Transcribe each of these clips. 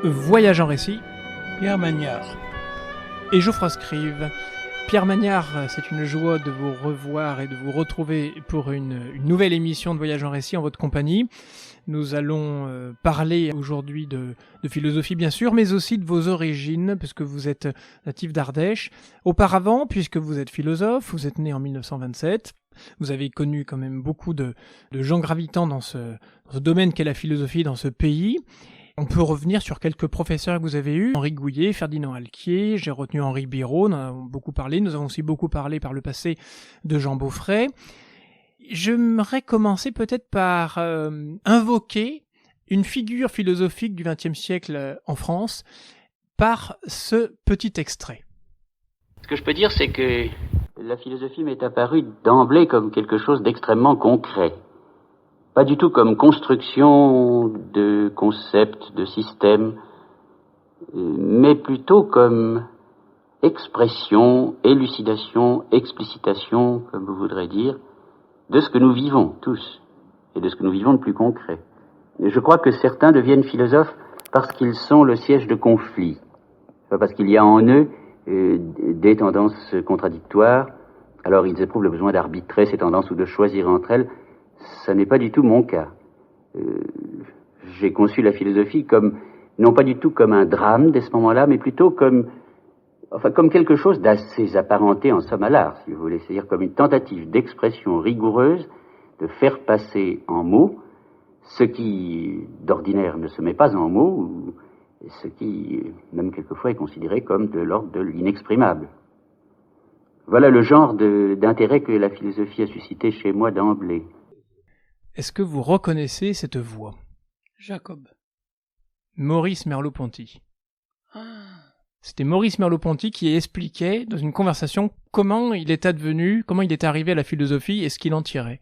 Voyage en récit, Pierre Magnard et Geoffroy Scrive. Pierre Magnard, c'est une joie de vous revoir et de vous retrouver pour une nouvelle émission de Voyage en récit en votre compagnie. Nous allons parler aujourd'hui de philosophie bien sûr, mais aussi de vos origines, puisque vous êtes natif d'Ardèche. Auparavant, puisque vous êtes philosophe, vous êtes né en 1927, vous avez connu quand même beaucoup de gens gravitant dans ce domaine qu'est la philosophie dans ce pays. On peut revenir sur quelques professeurs que vous avez eus, Henri Gouillet, Ferdinand Alquier, j'ai retenu Henri Birot, nous en avons beaucoup parlé, nous avons aussi beaucoup parlé par le passé de Jean Beaufret. J'aimerais commencer peut-être par invoquer une figure philosophique du XXe siècle en France par ce petit extrait. Ce que je peux dire, c'est que la philosophie m'est apparue d'emblée comme quelque chose d'extrêmement concret. Pas du tout comme construction de concepts, de systèmes, mais plutôt comme expression, élucidation, explicitation, comme vous voudrez dire, de ce que nous vivons tous, et de ce que nous vivons de plus concret. Et je crois que certains deviennent philosophes parce qu'ils sont le siège de conflits, parce qu'il y a en eux des tendances contradictoires, alors ils éprouvent le besoin d'arbitrer ces tendances ou de choisir entre elles. Ça n'est pas du tout mon cas. J'ai conçu la philosophie comme, non pas du tout comme un drame dès ce moment-là, mais plutôt comme quelque chose d'assez apparenté en somme à l'art, si vous voulez. C'est-à-dire comme une tentative d'expression rigoureuse, de faire passer en mots ce qui, d'ordinaire, ne se met pas en mots, ou ce qui, même quelquefois, est considéré comme de l'ordre de l'inexprimable. Voilà le genre d'intérêt que la philosophie a suscité chez moi d'emblée. Est-ce que vous reconnaissez cette voix ? Jacob. Maurice Merleau-Ponty. Ah. C'était Maurice Merleau-Ponty qui expliquait dans une conversation comment il est advenu, comment il est arrivé à la philosophie et ce qu'il en tirait.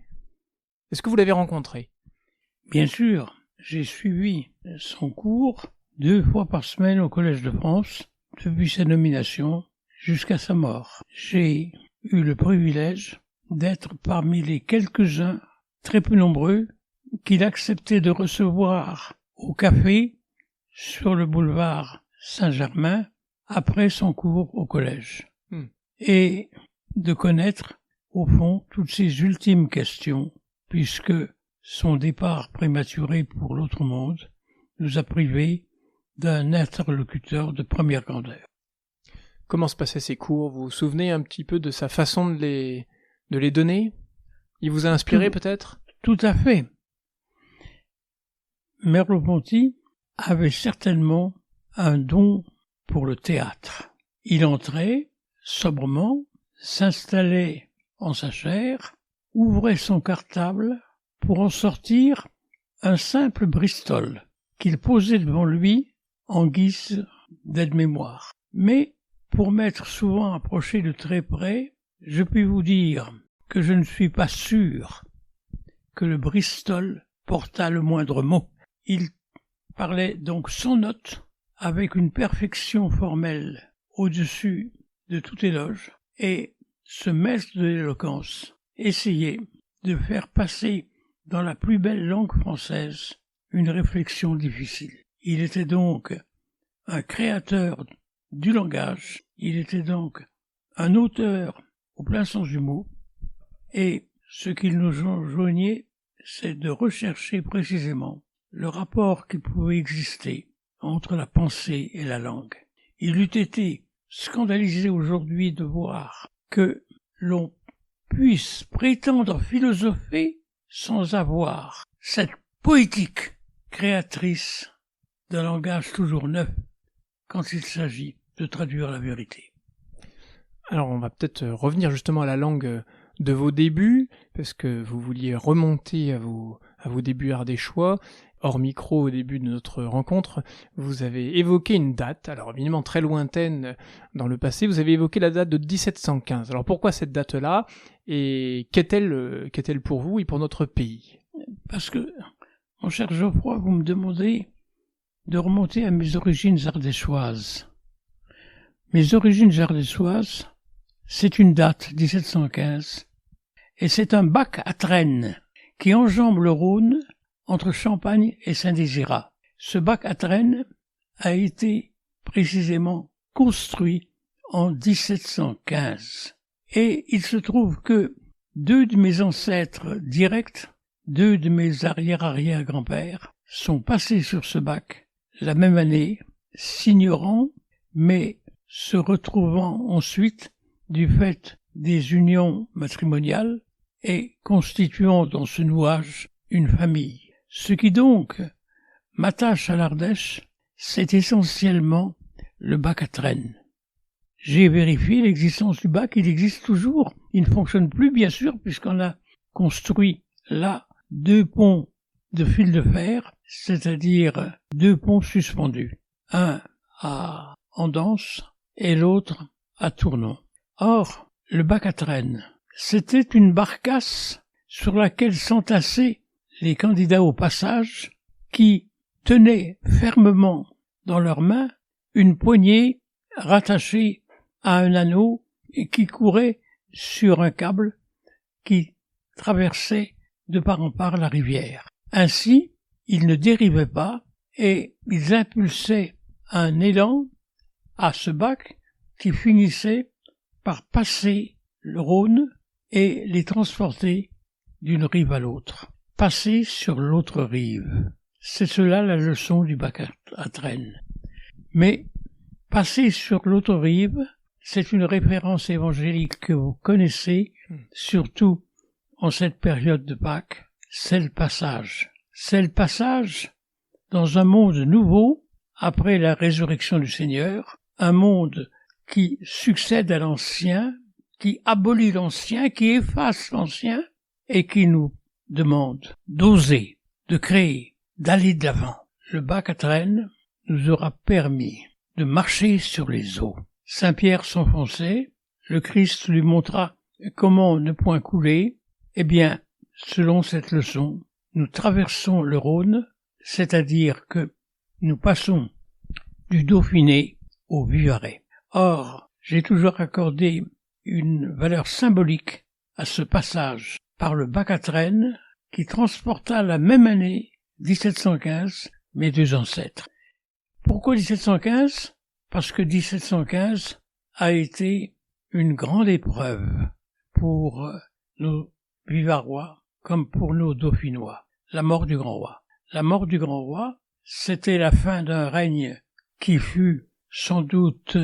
Est-ce que vous l'avez rencontré ? Bien sûr, j'ai suivi son cours 2 fois par semaine au Collège de France, depuis sa nomination jusqu'à sa mort. J'ai eu le privilège d'être parmi les quelques-uns, très peu nombreux, qu'il acceptait de recevoir au café sur le boulevard Saint-Germain après son cours au collège. Et de connaître, au fond, toutes ces ultimes questions, puisque son départ prématuré pour l'autre monde nous a privés d'un interlocuteur de première grandeur. Comment se passaient ces cours ? Vous vous souvenez un petit peu de sa façon de les donner ? Il vous a inspiré peut-être ? Tout à fait. Merleau-Ponty avait certainement un don pour le théâtre. Il entrait sobrement, s'installait en sa chaire, ouvrait son cartable pour en sortir un simple Bristol qu'il posait devant lui en guise d'aide-mémoire. Mais pour m'être souvent approché de très près, je puis vous dire que je ne suis pas sûr que le Bristol portât le moindre mot. Il parlait donc sans note, avec une perfection formelle au-dessus de tout éloge, et ce maître de l'éloquence essayait de faire passer dans la plus belle langue française une réflexion difficile. Il était donc un créateur du langage, il était donc un auteur au plein sens du mot, et ce qu'il nous joignait, c'est de rechercher précisément le rapport qui pouvait exister entre la pensée et la langue. Il eût été scandalisé aujourd'hui de voir que l'on puisse prétendre philosopher sans avoir cette poétique créatrice d'un langage toujours neuf quand il s'agit de traduire la vérité. Alors on va peut-être revenir justement à la langue de vos débuts, parce que vous vouliez remonter à vos débuts ardéchois. Hors micro, au début de notre rencontre, vous avez évoqué une date, alors évidemment très lointaine dans le passé, vous avez évoqué la date de 1715. Alors pourquoi cette date-là, et qu'est-elle pour vous et pour notre pays ? Parce que, mon cher Geoffroy, vous me demandez de remonter à mes origines ardéchoises. Mes origines ardéchoises, c'est une date, 1715, et c'est un bac à traîne qui enjambe le Rhône entre Champagne et Saint-Désirat. Ce bac à traîne a été précisément construit en 1715. Et il se trouve que 2 de mes ancêtres directs, 2 de mes arrière-arrière-grands-pères, sont passés sur ce bac la même année, s'ignorant, mais se retrouvant ensuite du fait des unions matrimoniales et constituant dans ce nouage une famille. Ce qui donc m'attache à l'Ardèche, c'est essentiellement le bac à Trènes. J'ai vérifié l'existence du bac, il existe toujours. Il ne fonctionne plus, bien sûr, puisqu'on a construit là 2 ponts de fil de fer, c'est-à-dire 2 ponts suspendus. Un à Andance et l'autre à Tournon. Or, le bac à Trènes, c'était une barcasse sur laquelle s'entassaient les candidats au passage qui tenaient fermement dans leurs mains une poignée rattachée à un anneau et qui courait sur un câble qui traversait de part en part la rivière. Ainsi, ils ne dérivaient pas et ils impulsaient un élan à ce bac qui finissait par passer le Rhône et les transporter d'une rive à l'autre. Passer sur l'autre rive. C'est cela la leçon du bac à Trènes. Mais passer sur l'autre rive, c'est une référence évangélique que vous connaissez, surtout en cette période de Pâques, c'est le passage. C'est le passage dans un monde nouveau, après la résurrection du Seigneur, un monde qui succède à l'ancien, qui abolit l'ancien, qui efface l'ancien, et qui nous demande d'oser, de créer, d'aller de l'avant. Le bac à Trènes nous aura permis de marcher sur les eaux. Saint Pierre s'enfonçait, le Christ lui montra comment ne point couler. Eh bien, selon cette leçon, nous traversons le Rhône, c'est-à-dire que nous passons du Dauphiné au Vivarais. Or, j'ai toujours accordé une valeur symbolique à ce passage par le bac à Trènes qui transporta la même année, 1715, mes 2 ancêtres. Pourquoi 1715 ? Parce que 1715 a été une grande épreuve pour nos Vivarois comme pour nos Dauphinois. La mort du grand roi. La mort du grand roi, c'était la fin d'un règne qui fut sans doute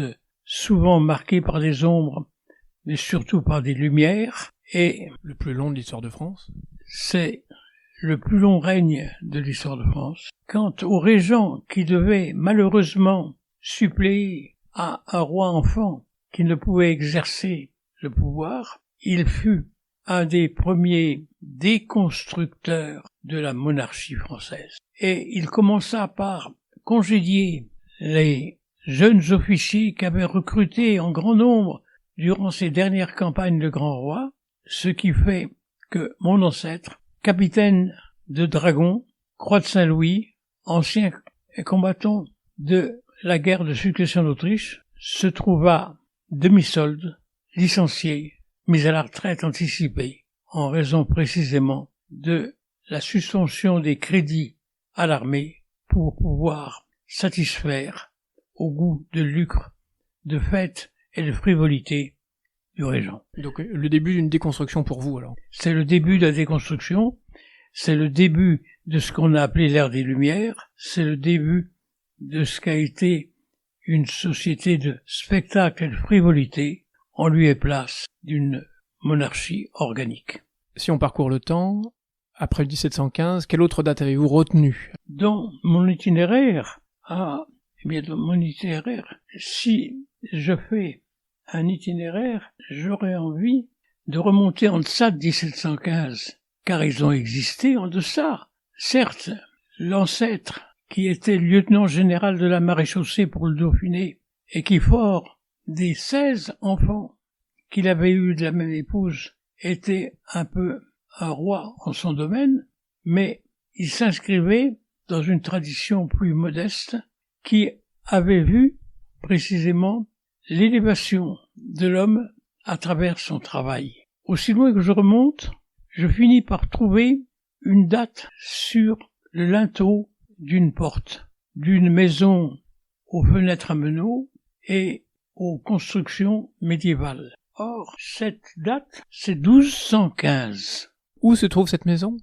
souvent marqué par des ombres, mais surtout par des lumières, et le plus long de l'histoire de France. C'est le plus long règne de l'histoire de France. Quant au régent qui devait malheureusement suppléer à un roi enfant qui ne pouvait exercer le pouvoir, il fut un des premiers déconstructeurs de la monarchie française. Et il commença par congédier les jeunes officiers qu'avait recrutés en grand nombre durant ces dernières campagnes de grand roi, ce qui fait que mon ancêtre, capitaine de dragon, croix de Saint-Louis, ancien combattant de la guerre de succession d'Autriche, se trouva demi-solde, licencié, mis à la retraite anticipée, en raison précisément de la suspension des crédits à l'armée pour pouvoir satisfaire au goût de lucre, de fête et de frivolité du régent. Donc le début d'une déconstruction pour vous alors. C'est le début de la déconstruction, c'est le début de ce qu'on a appelé l'ère des Lumières, c'est le début de ce qu'a été une société de spectacle et de frivolité en lieu et place d'une monarchie organique. Si on parcourt le temps, après 1715, quelle autre date avez-vous retenue ? Dans mon itinéraire, si je fais un itinéraire, j'aurais envie de remonter en deçà de 1715, car ils ont existé en deçà. Certes, l'ancêtre, qui était lieutenant général de la maréchaussée pour le Dauphiné, et qui, fort des 16 enfants qu'il avait eus de la même épouse, était un peu un roi en son domaine, mais il s'inscrivait dans une tradition plus modeste qui avait vu précisément l'élévation de l'homme à travers son travail. Aussi loin que je remonte, je finis par trouver une date sur le linteau d'une porte, d'une maison aux fenêtres à meneaux et aux constructions médiévales. Or, cette date, c'est 1215. Où se trouve cette maison?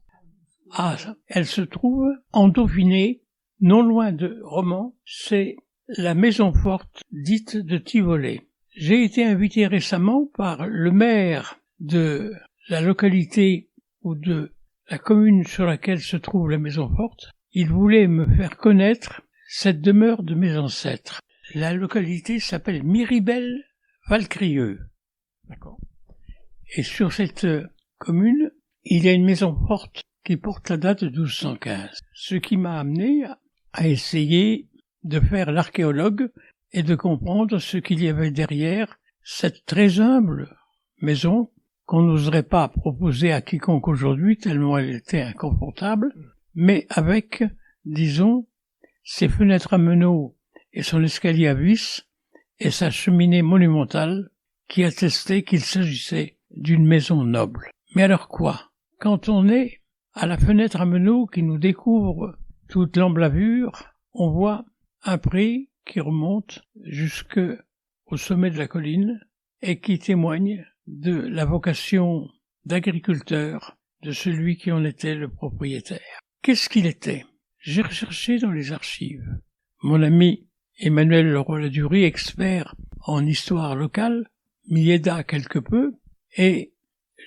Ah, elle se trouve en Dauphiné, non loin de Romans. C'est la maison forte dite de Tivoli. J'ai été invité récemment par le maire de la localité ou de la commune sur laquelle se trouve la maison forte. Il voulait me faire connaître cette demeure de mes ancêtres. La localité s'appelle Miribel-Valcrieux. D'accord. Et sur cette commune, il y a une maison forte qui porte la date de 1215. Ce qui m'a amené à essayer de faire l'archéologue et de comprendre ce qu'il y avait derrière cette très humble maison qu'on n'oserait pas proposer à quiconque aujourd'hui tellement elle était inconfortable, mais avec, disons, ses fenêtres à meneaux et son escalier à vis et sa cheminée monumentale qui attestait qu'il s'agissait d'une maison noble. Mais alors quoi? Quand on est à la fenêtre à meneaux qui nous découvre toute l'emblavure, on voit un pré qui remonte jusqu'au sommet de la colline et qui témoigne de la vocation d'agriculteur de celui qui en était le propriétaire. Qu'est-ce qu'il était? J'ai recherché dans les archives. Mon ami Emmanuel Leroy-Ladurie, expert en histoire locale, m'y aida quelque peu et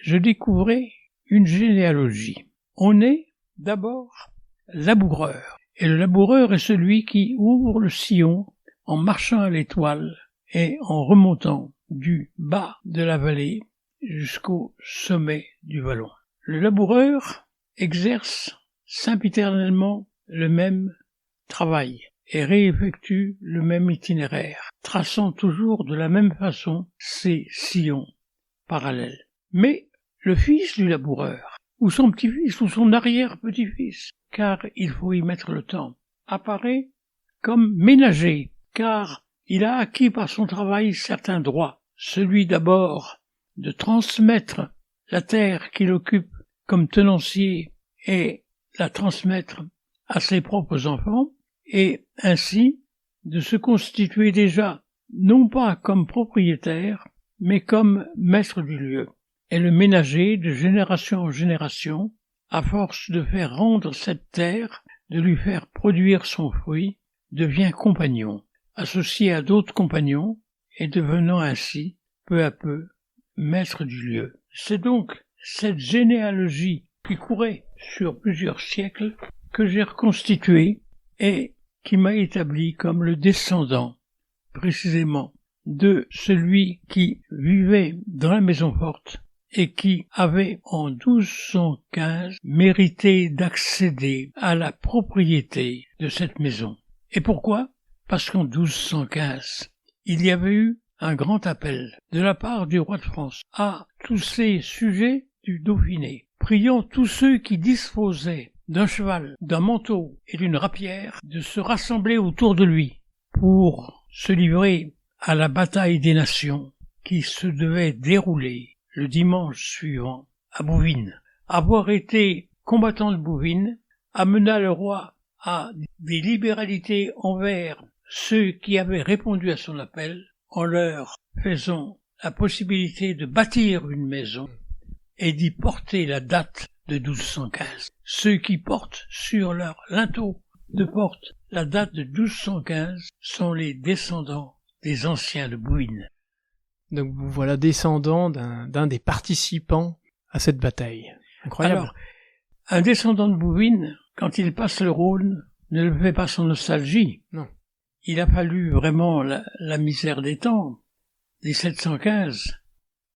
je découvrais une généalogie. On est d'abord laboureur. Et le laboureur est celui qui ouvre le sillon en marchant à l'étoile et en remontant du bas de la vallée jusqu'au sommet du vallon. Le laboureur exerce sempiternellement le même travail et réeffectue le même itinéraire, traçant toujours de la même façon ses sillons parallèles. Mais le fils du laboureur, ou son petit-fils, ou son arrière-petit-fils, car il faut y mettre le temps, apparaît comme ménager, car il a acquis par son travail certains droits, celui d'abord de transmettre la terre qu'il occupe comme tenancier et la transmettre à ses propres enfants, et ainsi de se constituer déjà non pas comme propriétaire, mais comme maître du lieu, et le ménager de génération en génération, à force de faire rendre cette terre, de lui faire produire son fruit, devient compagnon, associé à d'autres compagnons, et devenant ainsi, peu à peu, maître du lieu. C'est donc cette généalogie qui courait sur plusieurs siècles que j'ai reconstituée et qui m'a établi comme le descendant, précisément, de celui qui vivait dans la maison forte et qui avait en 1215 mérité d'accéder à la propriété de cette maison. Et pourquoi? Parce qu'en 1215, il y avait eu un grand appel de la part du roi de France à tous ces sujets du Dauphiné, priant tous ceux qui disposaient d'un cheval, d'un manteau et d'une rapière de se rassembler autour de lui pour se livrer à la bataille des nations qui se devait dérouler le dimanche suivant à Bouvines. Avoir été combattant de Bouvines amena le roi à des libéralités envers ceux qui avaient répondu à son appel en leur faisant la possibilité de bâtir une maison et d'y porter la date de 1215. Ceux qui portent sur leur linteau de porte la date de 1215 sont les descendants des anciens de Bouvines. Donc vous voilà descendant d'un des participants à cette bataille. Incroyable. Alors, un descendant de Bouvines, quand il passe le Rhône, ne le fait pas sans nostalgie. Non. Il a fallu vraiment la misère des temps, 1715,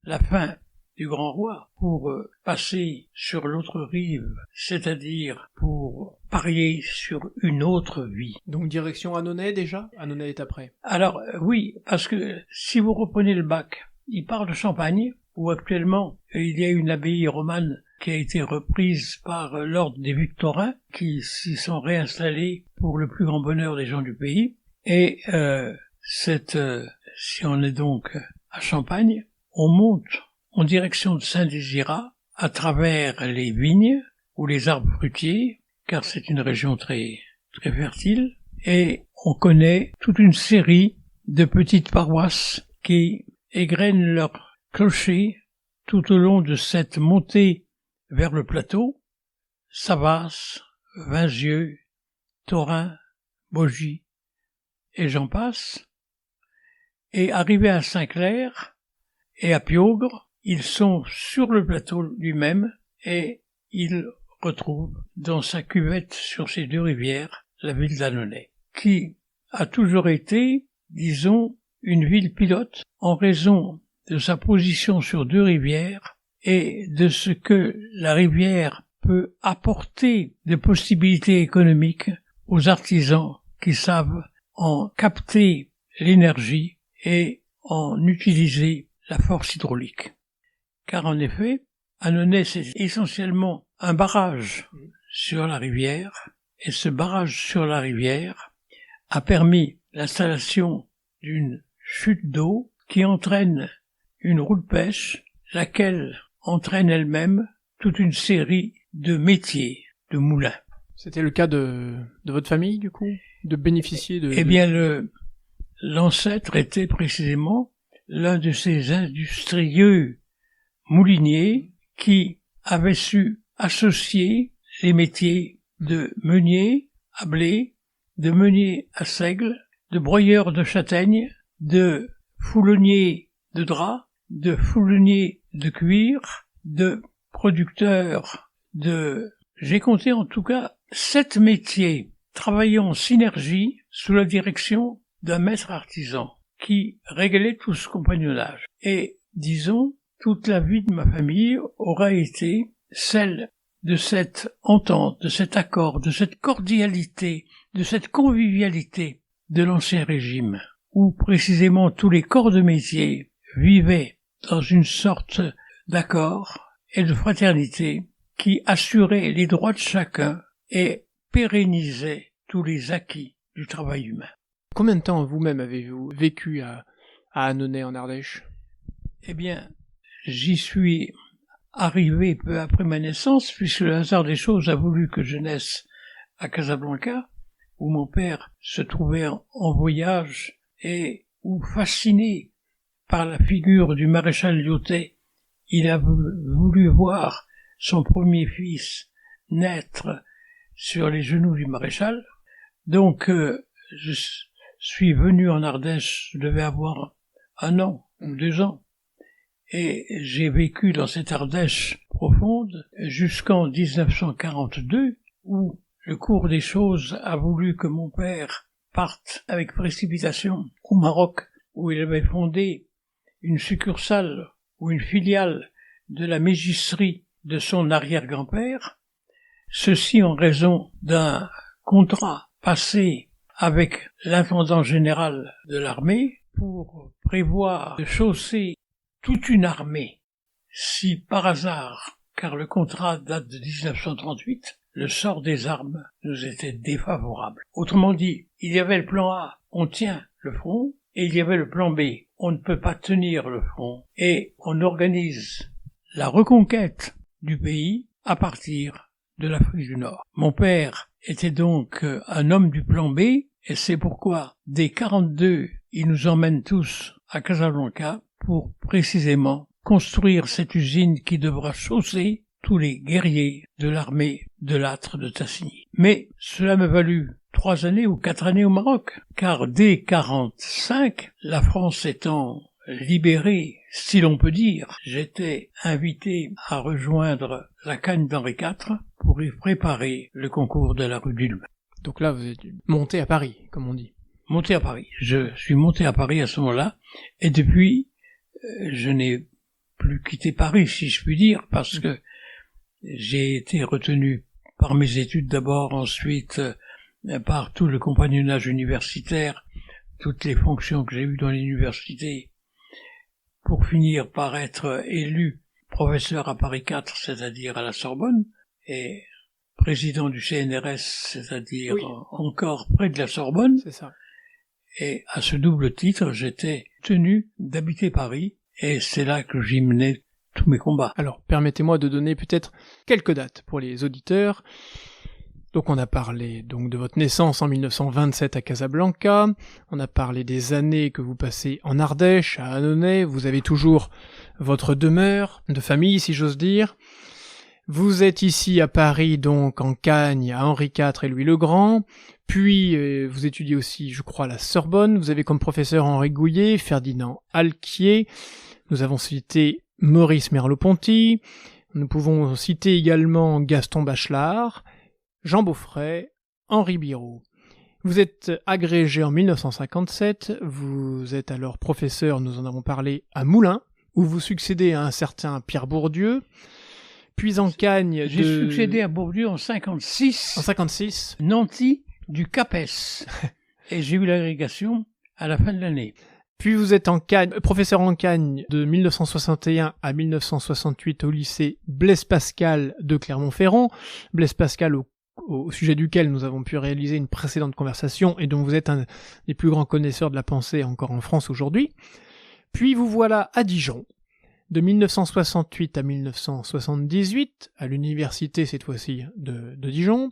la fin du grand roi, pour passer sur l'autre rive, c'est-à-dire pour parier sur une autre vie. Donc direction Annonay déjà? Annonay est après. Alors oui, parce que si vous reprenez le bac, il part de Champagne, où actuellement il y a une abbaye romane qui a été reprise par l'ordre des Victorins, qui s'y sont réinstallés pour le plus grand bonheur des gens du pays. Et si on est donc à Champagne, on monte en direction de Saint-Désirat, à travers les vignes ou les arbres fruitiers, car c'est une région très, très fertile, et on connaît toute une série de petites paroisses qui égrènent leurs clochers tout au long de cette montée vers le plateau. Savas, Vinzieux, Thorin, Bogy, et j'en passe. Et arrivés à Saint-Clair et à Piaugre, ils sont sur le plateau lui-même et ils retrouvent dans sa cuvette sur ces deux rivières la ville d'Annonay, qui a toujours été, disons, une ville pilote en raison de sa position sur deux rivières et de ce que la rivière peut apporter de possibilités économiques aux artisans qui savent en capter l'énergie et en utiliser la force hydraulique. Car en effet, Annonay, c'est essentiellement un barrage sur la rivière, et ce barrage sur la rivière a permis l'installation d'une chute d'eau qui entraîne une roue de pêche, laquelle entraîne elle-même toute une série de métiers, de moulins. C'était le cas de votre famille, du coup, de bénéficier de... Eh bien, l'ancêtre était précisément l'un de ces industrieux mouliniers qui avait su associer les métiers de meunier à blé, de meunier à seigle, de broyeur de châtaignes, de foulonnier de drap, de foulonnier de cuir, de producteur de... J'ai compté en tout cas 7 métiers travaillant en synergie sous la direction d'un maître artisan qui réglait tout ce compagnonnage. Et, disons, toute la vie de ma famille aura été celle de cette entente, de cet accord, de cette cordialité, de cette convivialité de l'Ancien Régime, où précisément tous les corps de métier vivaient dans une sorte d'accord et de fraternité qui assurait les droits de chacun et pérennisait tous les acquis du travail humain. Combien de temps vous-même avez-vous vécu à Annonay en Ardèche? Eh bien, j'y suis arrivé peu après ma naissance, puisque le hasard des choses a voulu que je naisse à Casablanca, où mon père se trouvait en voyage et où, fasciné par la figure du maréchal Lyautey, il a voulu voir son premier fils naître sur les genoux du maréchal. Donc, je suis venu en Ardèche, je devais avoir 1 an ou 2 ans. Et j'ai vécu dans cette Ardèche profonde jusqu'en 1942, où le cours des choses a voulu que mon père parte avec précipitation au Maroc, où il avait fondé une succursale ou une filiale de la mégisserie de son arrière-grand-père, ceci en raison d'un contrat passé avec l'intendant général de l'armée pour prévoir de chausser toute une armée, si par hasard, car le contrat date de 1938, le sort des armes nous était défavorable. Autrement dit, il y avait le plan A, on tient le front, et il y avait le plan B, on ne peut pas tenir le front, et on organise la reconquête du pays à partir de l'Afrique du Nord. Mon père était donc un homme du plan B, et c'est pourquoi, dès 1942, il nous emmène tous à Casablanca pour précisément construire cette usine qui devra chausser tous les guerriers de l'armée de Lattre de Tassigny. Mais cela me valut 3 années ou 4 années au Maroc, car dès 1945, la France étant libérée, si l'on peut dire, j'étais invité à rejoindre la Cagne d'Henri IV pour y préparer le concours de la rue d'Ulm. Donc là, vous êtes monté à Paris, comme on dit. Monté à Paris. Je suis monté à Paris à ce moment-là, et depuis, je n'ai plus quitté Paris, si je puis dire, parce que j'ai été retenu par mes études d'abord, ensuite par tout le compagnonnage universitaire, toutes les fonctions que j'ai eues dans l'université, pour finir par être élu professeur à Paris 4, c'est-à-dire à la Sorbonne, et président du CNRS, c'est-à-dire encore près de la Sorbonne. C'est ça. Et à ce double titre, j'étais tenu d'habiter Paris, et c'est là que j'y menais tous mes combats. Alors, permettez-moi de donner peut-être quelques dates pour les auditeurs. Donc on a parlé donc de votre naissance en 1927 à Casablanca, on a parlé des années que vous passez en Ardèche, à Annonay, vous avez toujours votre demeure de famille si j'ose dire. Vous êtes ici à Paris donc en Cagne à Henri IV et Louis le Grand, puis vous étudiez aussi je crois à la Sorbonne, vous avez comme professeur Henri Gouillet, Ferdinand Alquier, nous avons cité Maurice Merleau-Ponty, nous pouvons citer également Gaston Bachelard, Jean Beaufret, Henri Biraud. Vous êtes agrégé en 1957, vous êtes alors professeur, nous en avons parlé, à Moulins, où vous succédez à un certain Pierre Bourdieu, puis en Cagne... J'ai succédé à Bourdieu en 56. En 56. Nanty du CAPES. Et j'ai eu l'agrégation à la fin de l'année. Puis vous êtes en Cagne, professeur en Cagne de 1961 à 1968 au lycée Blaise Pascal de Clermont-Ferrand. Blaise Pascal au sujet duquel nous avons pu réaliser une précédente conversation et dont vous êtes un des plus grands connaisseurs de la pensée encore en France aujourd'hui. Puis vous voilà à Dijon, de 1968 à 1978, à l'université cette fois-ci de Dijon.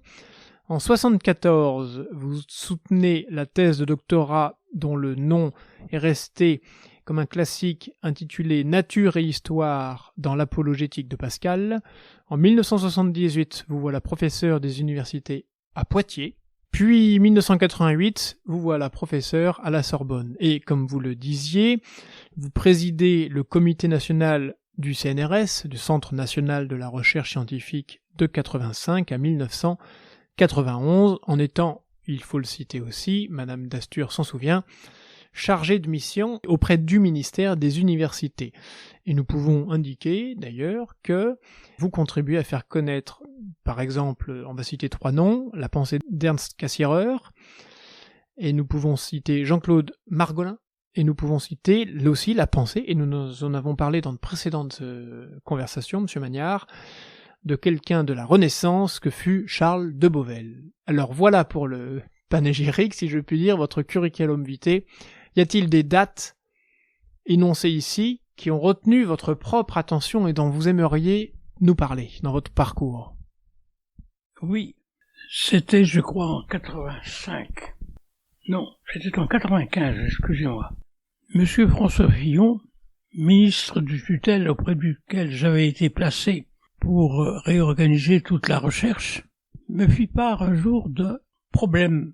En 1974, vous soutenez la thèse de doctorat dont le nom est resté comme un classique intitulé « Nature et histoire dans l'apologétique de Pascal ». En 1978, vous voilà professeur des universités à Poitiers. Puis 1988, vous voilà professeur à la Sorbonne. Et comme vous le disiez, vous présidez le comité national du CNRS, du Centre national de la recherche scientifique, de 85 à 1991, en étant, il faut le citer aussi, Madame Dastur s'en souvient, chargé de mission auprès du ministère des Universités. Et nous pouvons indiquer, d'ailleurs, que vous contribuez à faire connaître, par exemple, on va citer 3 noms, la pensée d'Ernst Cassirer, et nous pouvons citer Jean-Claude Margolin, et nous pouvons citer là aussi la pensée, et nous en avons parlé dans de précédentes conversations, Monsieur Magnard, de quelqu'un de la Renaissance que fut Charles de Beauvel. Alors voilà pour le panégyrique, si je puis dire, votre curriculum vitae. Y a-t-il des dates énoncées ici qui ont retenu votre propre attention et dont vous aimeriez nous parler dans votre parcours? Oui, c'était, je crois, en 85. Non, c'était en 95, excusez-moi. Monsieur François Fillon, ministre du tutelle auprès duquel j'avais été placé pour réorganiser toute la recherche, me fit part un jour d'un problème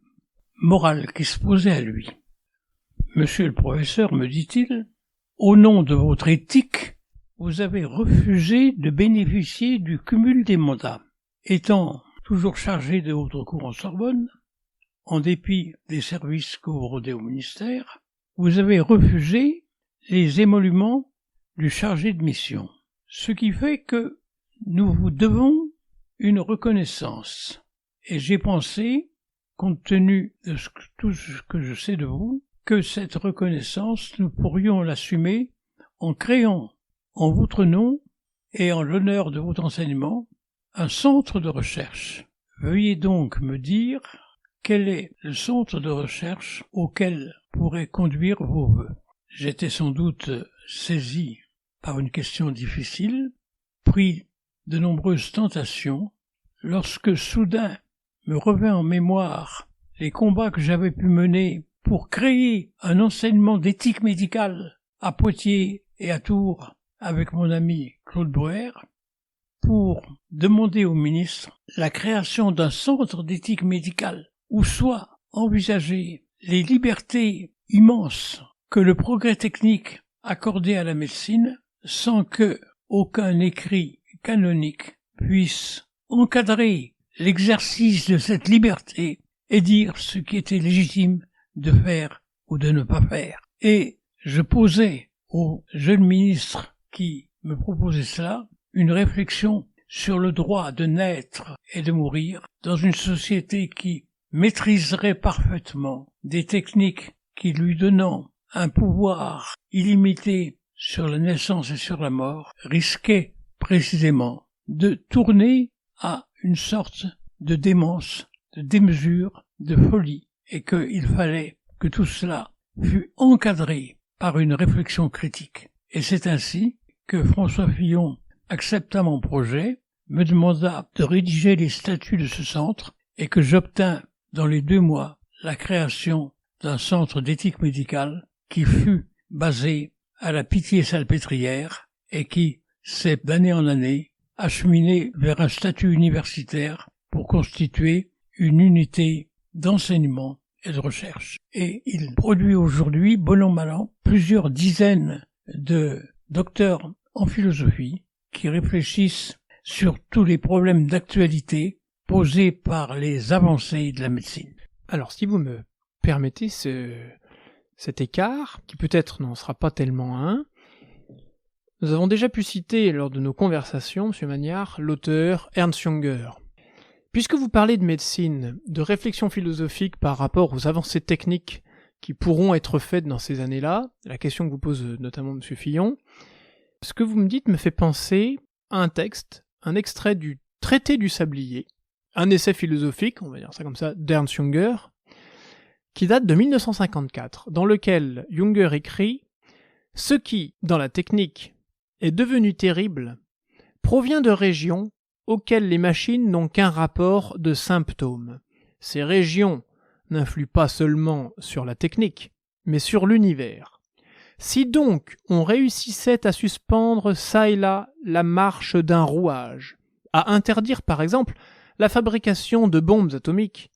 moral qui se posait à lui. Monsieur le professeur, me dit-il, au nom de votre éthique, vous avez refusé de bénéficier du cumul des mandats. Étant toujours chargé de votre cours en Sorbonne, en dépit des services que vous rendez au ministère, vous avez refusé les émoluments du chargé de mission. Ce qui fait que nous vous devons une reconnaissance. Et j'ai pensé, compte tenu de tout ce que je sais de vous, que cette reconnaissance, nous pourrions l'assumer en créant, en votre nom et en l'honneur de votre enseignement, un centre de recherche. Veuillez donc me dire quel est le centre de recherche auquel pourraient conduire vos vœux. J'étais sans doute saisi par une question difficile, pris de nombreuses tentations, lorsque soudain me revint en mémoire les combats que j'avais pu mener pour créer un enseignement d'éthique médicale à Poitiers et à Tours avec mon ami Claude Boer, pour demander au ministre la création d'un centre d'éthique médicale où soient envisagées les libertés immenses que le progrès technique accordait à la médecine sans que aucun écrit canonique puisse encadrer l'exercice de cette liberté et dire ce qui était légitime de faire ou de ne pas faire. Et je posais au jeune ministre qui me proposait cela une réflexion sur le droit de naître et de mourir dans une société qui maîtriserait parfaitement des techniques qui lui donnant un pouvoir illimité sur la naissance et sur la mort risquait précisément de tourner à une sorte de démence, de démesure, de folie, et qu'il fallait que tout cela fût encadré par une réflexion critique. Et c'est ainsi que François Fillon accepta mon projet, me demanda de rédiger les statuts de ce centre, et que j'obtins dans les 2 mois la création d'un centre d'éthique médicale qui fut basé à la Pitié-Salpêtrière et qui s'est d'année en année acheminé vers un statut universitaire pour constituer une unité d'enseignement et de recherche. Et il produit aujourd'hui, bon an mal an, plusieurs dizaines de docteurs en philosophie qui réfléchissent sur tous les problèmes d'actualité posés par les avancées de la médecine. Alors, si vous me permettez cet écart, qui peut-être n'en sera pas tellement un, nous avons déjà pu citer lors de nos conversations, M. Magnard, l'auteur Ernst Junger. Puisque vous parlez de médecine, de réflexion philosophique par rapport aux avancées techniques qui pourront être faites dans ces années-là, la question que vous pose notamment M. Fillon, ce que vous me dites me fait penser à un texte, un extrait du Traité du Sablier, un essai philosophique, on va dire ça comme ça, d'Ernst Junger, qui date de 1954, dans lequel Junger écrit « Ce qui, dans la technique, est devenu terrible, provient de régions auxquelles les machines n'ont qu'un rapport de symptômes. Ces régions n'influent pas seulement sur la technique, mais sur l'univers. Si donc on réussissait à suspendre çà et là la marche d'un rouage, à interdire par exemple la fabrication de bombes atomiques,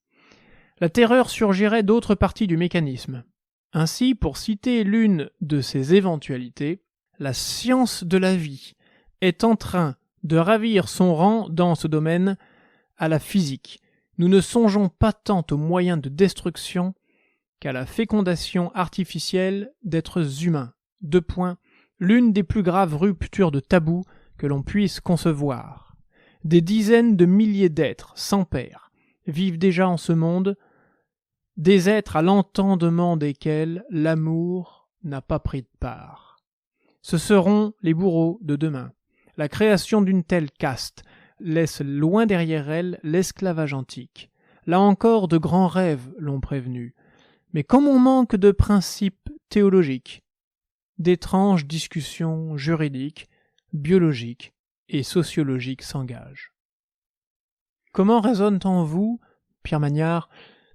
la terreur surgirait d'autres parties du mécanisme. Ainsi, pour citer l'une de ces éventualités, la science de la vie est en train de ravir son rang dans ce domaine à la physique. Nous ne songeons pas tant aux moyens de destruction qu'à la fécondation artificielle d'êtres humains. 2 points. L'une des plus graves ruptures de tabou que l'on puisse concevoir. Des dizaines de milliers d'êtres sans père vivent déjà en ce monde, des êtres à l'entendement desquels l'amour n'a pas pris de part. Ce seront les bourreaux de demain. La création d'une telle caste laisse loin derrière elle l'esclavage antique. Là encore, de grands rêves l'ont prévenu. Mais comme on manque de principes théologiques, d'étranges discussions juridiques, biologiques et sociologiques s'engagent. Comment résonne en vous, Pierre Magnard,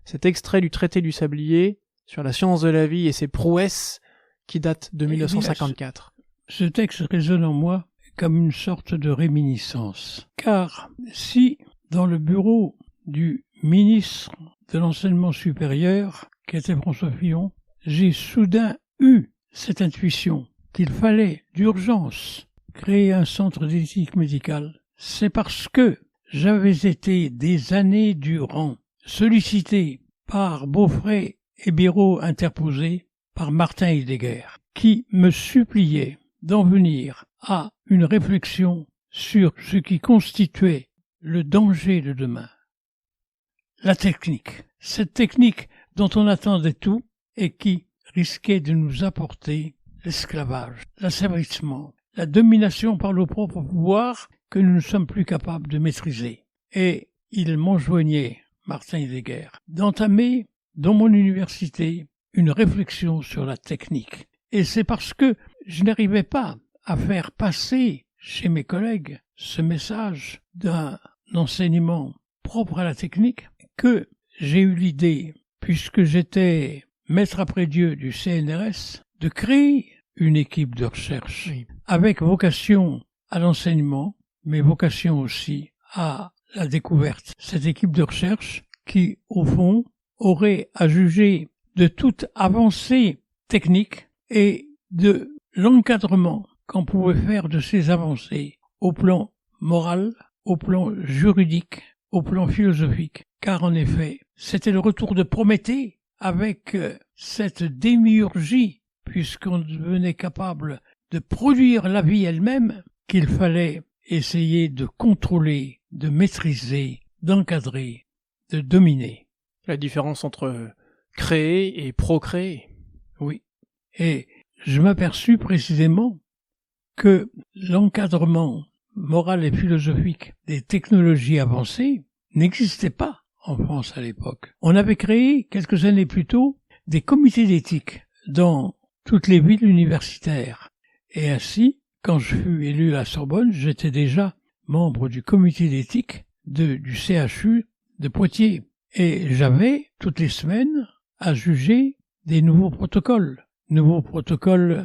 cet extrait du Traité du Sablier sur la science de la vie et ses prouesses qui date de 1954 ? Ce texte résonne en moi comme une sorte de réminiscence. Car si, dans le bureau du ministre de l'enseignement supérieur, qui était François Fillon, j'ai soudain eu cette intuition qu'il fallait d'urgence créer un centre d'éthique médicale, c'est parce que j'avais été des années durant sollicité par Beaufray et Biraud interposés par Martin Heidegger, qui me suppliait d'en venir à une réflexion sur ce qui constituait le danger de demain. La technique, cette technique dont on attendait tout et qui risquait de nous apporter l'esclavage, l'assaivrissement, la domination par nos propres pouvoirs que nous ne sommes plus capables de maîtriser. Et il m'enjoignait, Martin Heidegger, d'entamer dans mon université une réflexion sur la technique. Et c'est parce que je n'arrivais pas à faire passer chez mes collègues ce message d'un enseignement propre à la technique que j'ai eu l'idée, puisque j'étais maître après Dieu du CNRS, de créer une équipe de recherche avec vocation à l'enseignement, mais vocation aussi à la découverte. Cette équipe de recherche qui, au fond, aurait à juger de toute avancée technique et de l'encadrement qu'on pouvait faire de ces avancées au plan moral, au plan juridique, au plan philosophique. Car en effet, c'était le retour de Prométhée avec cette démiurgie, puisqu'on devenait capable de produire la vie elle-même, qu'il fallait essayer de contrôler, de maîtriser, d'encadrer, de dominer. La différence entre créer et procréer. Oui. Et je m'aperçus précisément que l'encadrement moral et philosophique des technologies avancées n'existait pas en France à l'époque. On avait créé, quelques années plus tôt, des comités d'éthique dans toutes les villes universitaires. Et ainsi, quand je fus élu à la Sorbonne, j'étais déjà membre du comité d'éthique du CHU de Poitiers. Et j'avais, toutes les semaines, à juger des nouveaux protocoles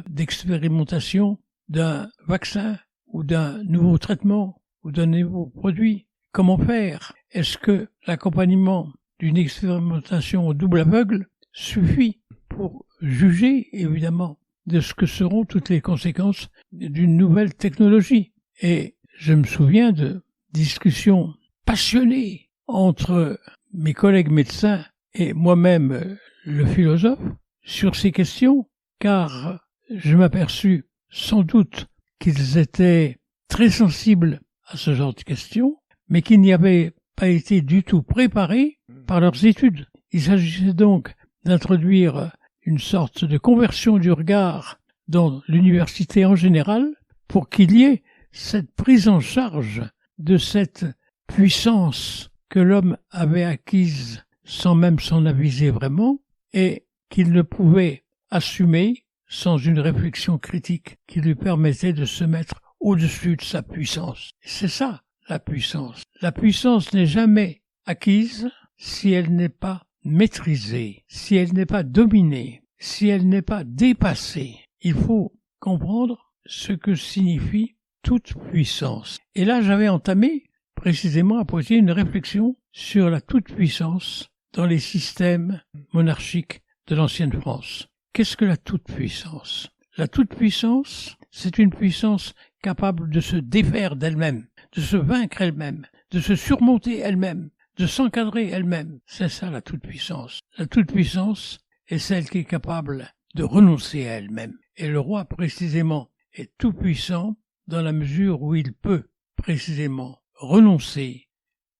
d'expérimentation d'un vaccin ou d'un nouveau traitement ou d'un nouveau produit. Comment faire? Est-ce que l'accompagnement d'une expérimentation au double aveugle suffit pour juger, évidemment, de ce que seront toutes les conséquences d'une nouvelle technologie? Et je me souviens de discussions passionnées entre mes collègues médecins et moi-même, le philosophe, sur ces questions, car je m'aperçus sans doute qu'ils étaient très sensibles à ce genre de questions, mais qu'ils n'y avaient pas été du tout préparés par leurs études. Il s'agissait donc d'introduire une sorte de conversion du regard dans l'université en général pour qu'il y ait cette prise en charge de cette puissance que l'homme avait acquise sans même s'en aviser vraiment et qu'il ne pouvait assumer sans une réflexion critique qui lui permettait de se mettre au-dessus de sa puissance. C'est ça, la puissance. La puissance n'est jamais acquise si elle n'est pas maîtrisée, si elle n'est pas dominée, si elle n'est pas dépassée. Il faut comprendre ce que signifie toute puissance. Et là, j'avais entamé précisément à poser une réflexion sur la toute-puissance dans les systèmes monarchiques de l'ancienne France. Qu'est-ce que la toute-puissance? La toute-puissance, c'est une puissance capable de se défaire d'elle-même, de se vaincre elle-même, de se surmonter elle-même, de s'encadrer elle-même. C'est ça la toute-puissance. La toute-puissance est celle qui est capable de renoncer à elle-même. Et le roi, précisément, est tout-puissant dans la mesure où il peut, précisément, renoncer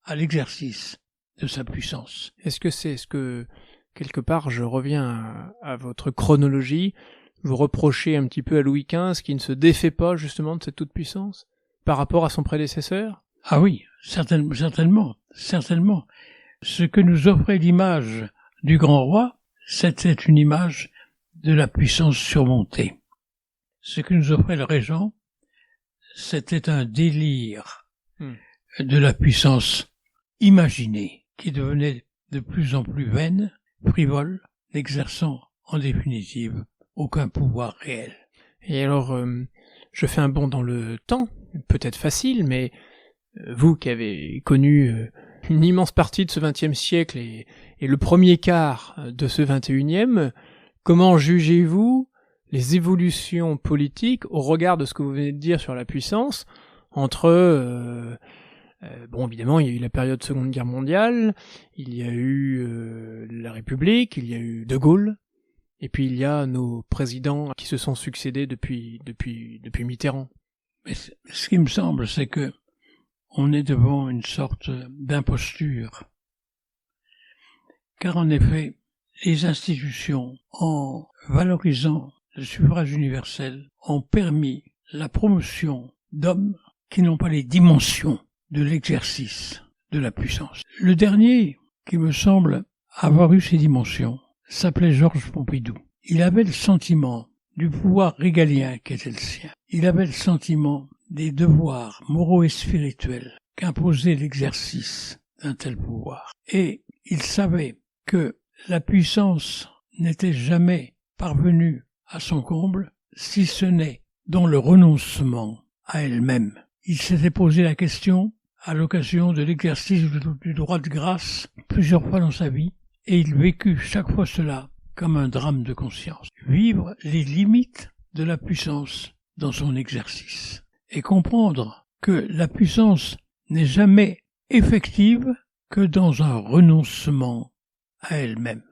à l'exercice de sa puissance. Est-ce que, quelque part, je reviens à votre chronologie, vous reprochez un petit peu à Louis XV qui ne se défait pas, justement, de cette toute-puissance par rapport à son prédécesseur? Ah oui, certainement. Ce que nous offrait l'image du grand roi, c'était une image de la puissance surmontée. Ce que nous offrait le régent, c'était un délire de la puissance imaginée, qui devenait de plus en plus vaine, frivole, n'exerçant en définitive aucun pouvoir réel. Et alors, je fais un bond dans le temps, peut-être facile, mais vous qui avez connu une immense partie de ce XXe siècle et le premier quart de ce XXIe, comment jugez-vous les évolutions politiques au regard de ce que vous venez de dire sur la puissance entre... bon, évidemment, il y a eu la période Seconde Guerre mondiale, il y a eu la République, il y a eu De Gaulle, et puis il y a nos présidents qui se sont succédés depuis Mitterrand. Mais ce qui me semble, c'est que on est devant une sorte d'imposture. Car en effet, les institutions, en valorisant le suffrage universel, ont permis la promotion d'hommes qui n'ont pas les dimensions de l'exercice de la puissance. Le dernier, qui me semble avoir eu ces dimensions, s'appelait Georges Pompidou. Il avait le sentiment du pouvoir régalien qui était le sien. Il avait le sentiment des devoirs moraux et spirituels qu'imposait l'exercice d'un tel pouvoir. Et il savait que la puissance n'était jamais parvenue à son comble si ce n'est dans le renoncement à elle-même. Il s'était posé la question à l'occasion de l'exercice du droit de grâce plusieurs fois dans sa vie, et il vécut chaque fois cela comme un drame de conscience. Vivre les limites de la puissance dans son exercice, et comprendre que la puissance n'est jamais effective que dans un renoncement à elle-même.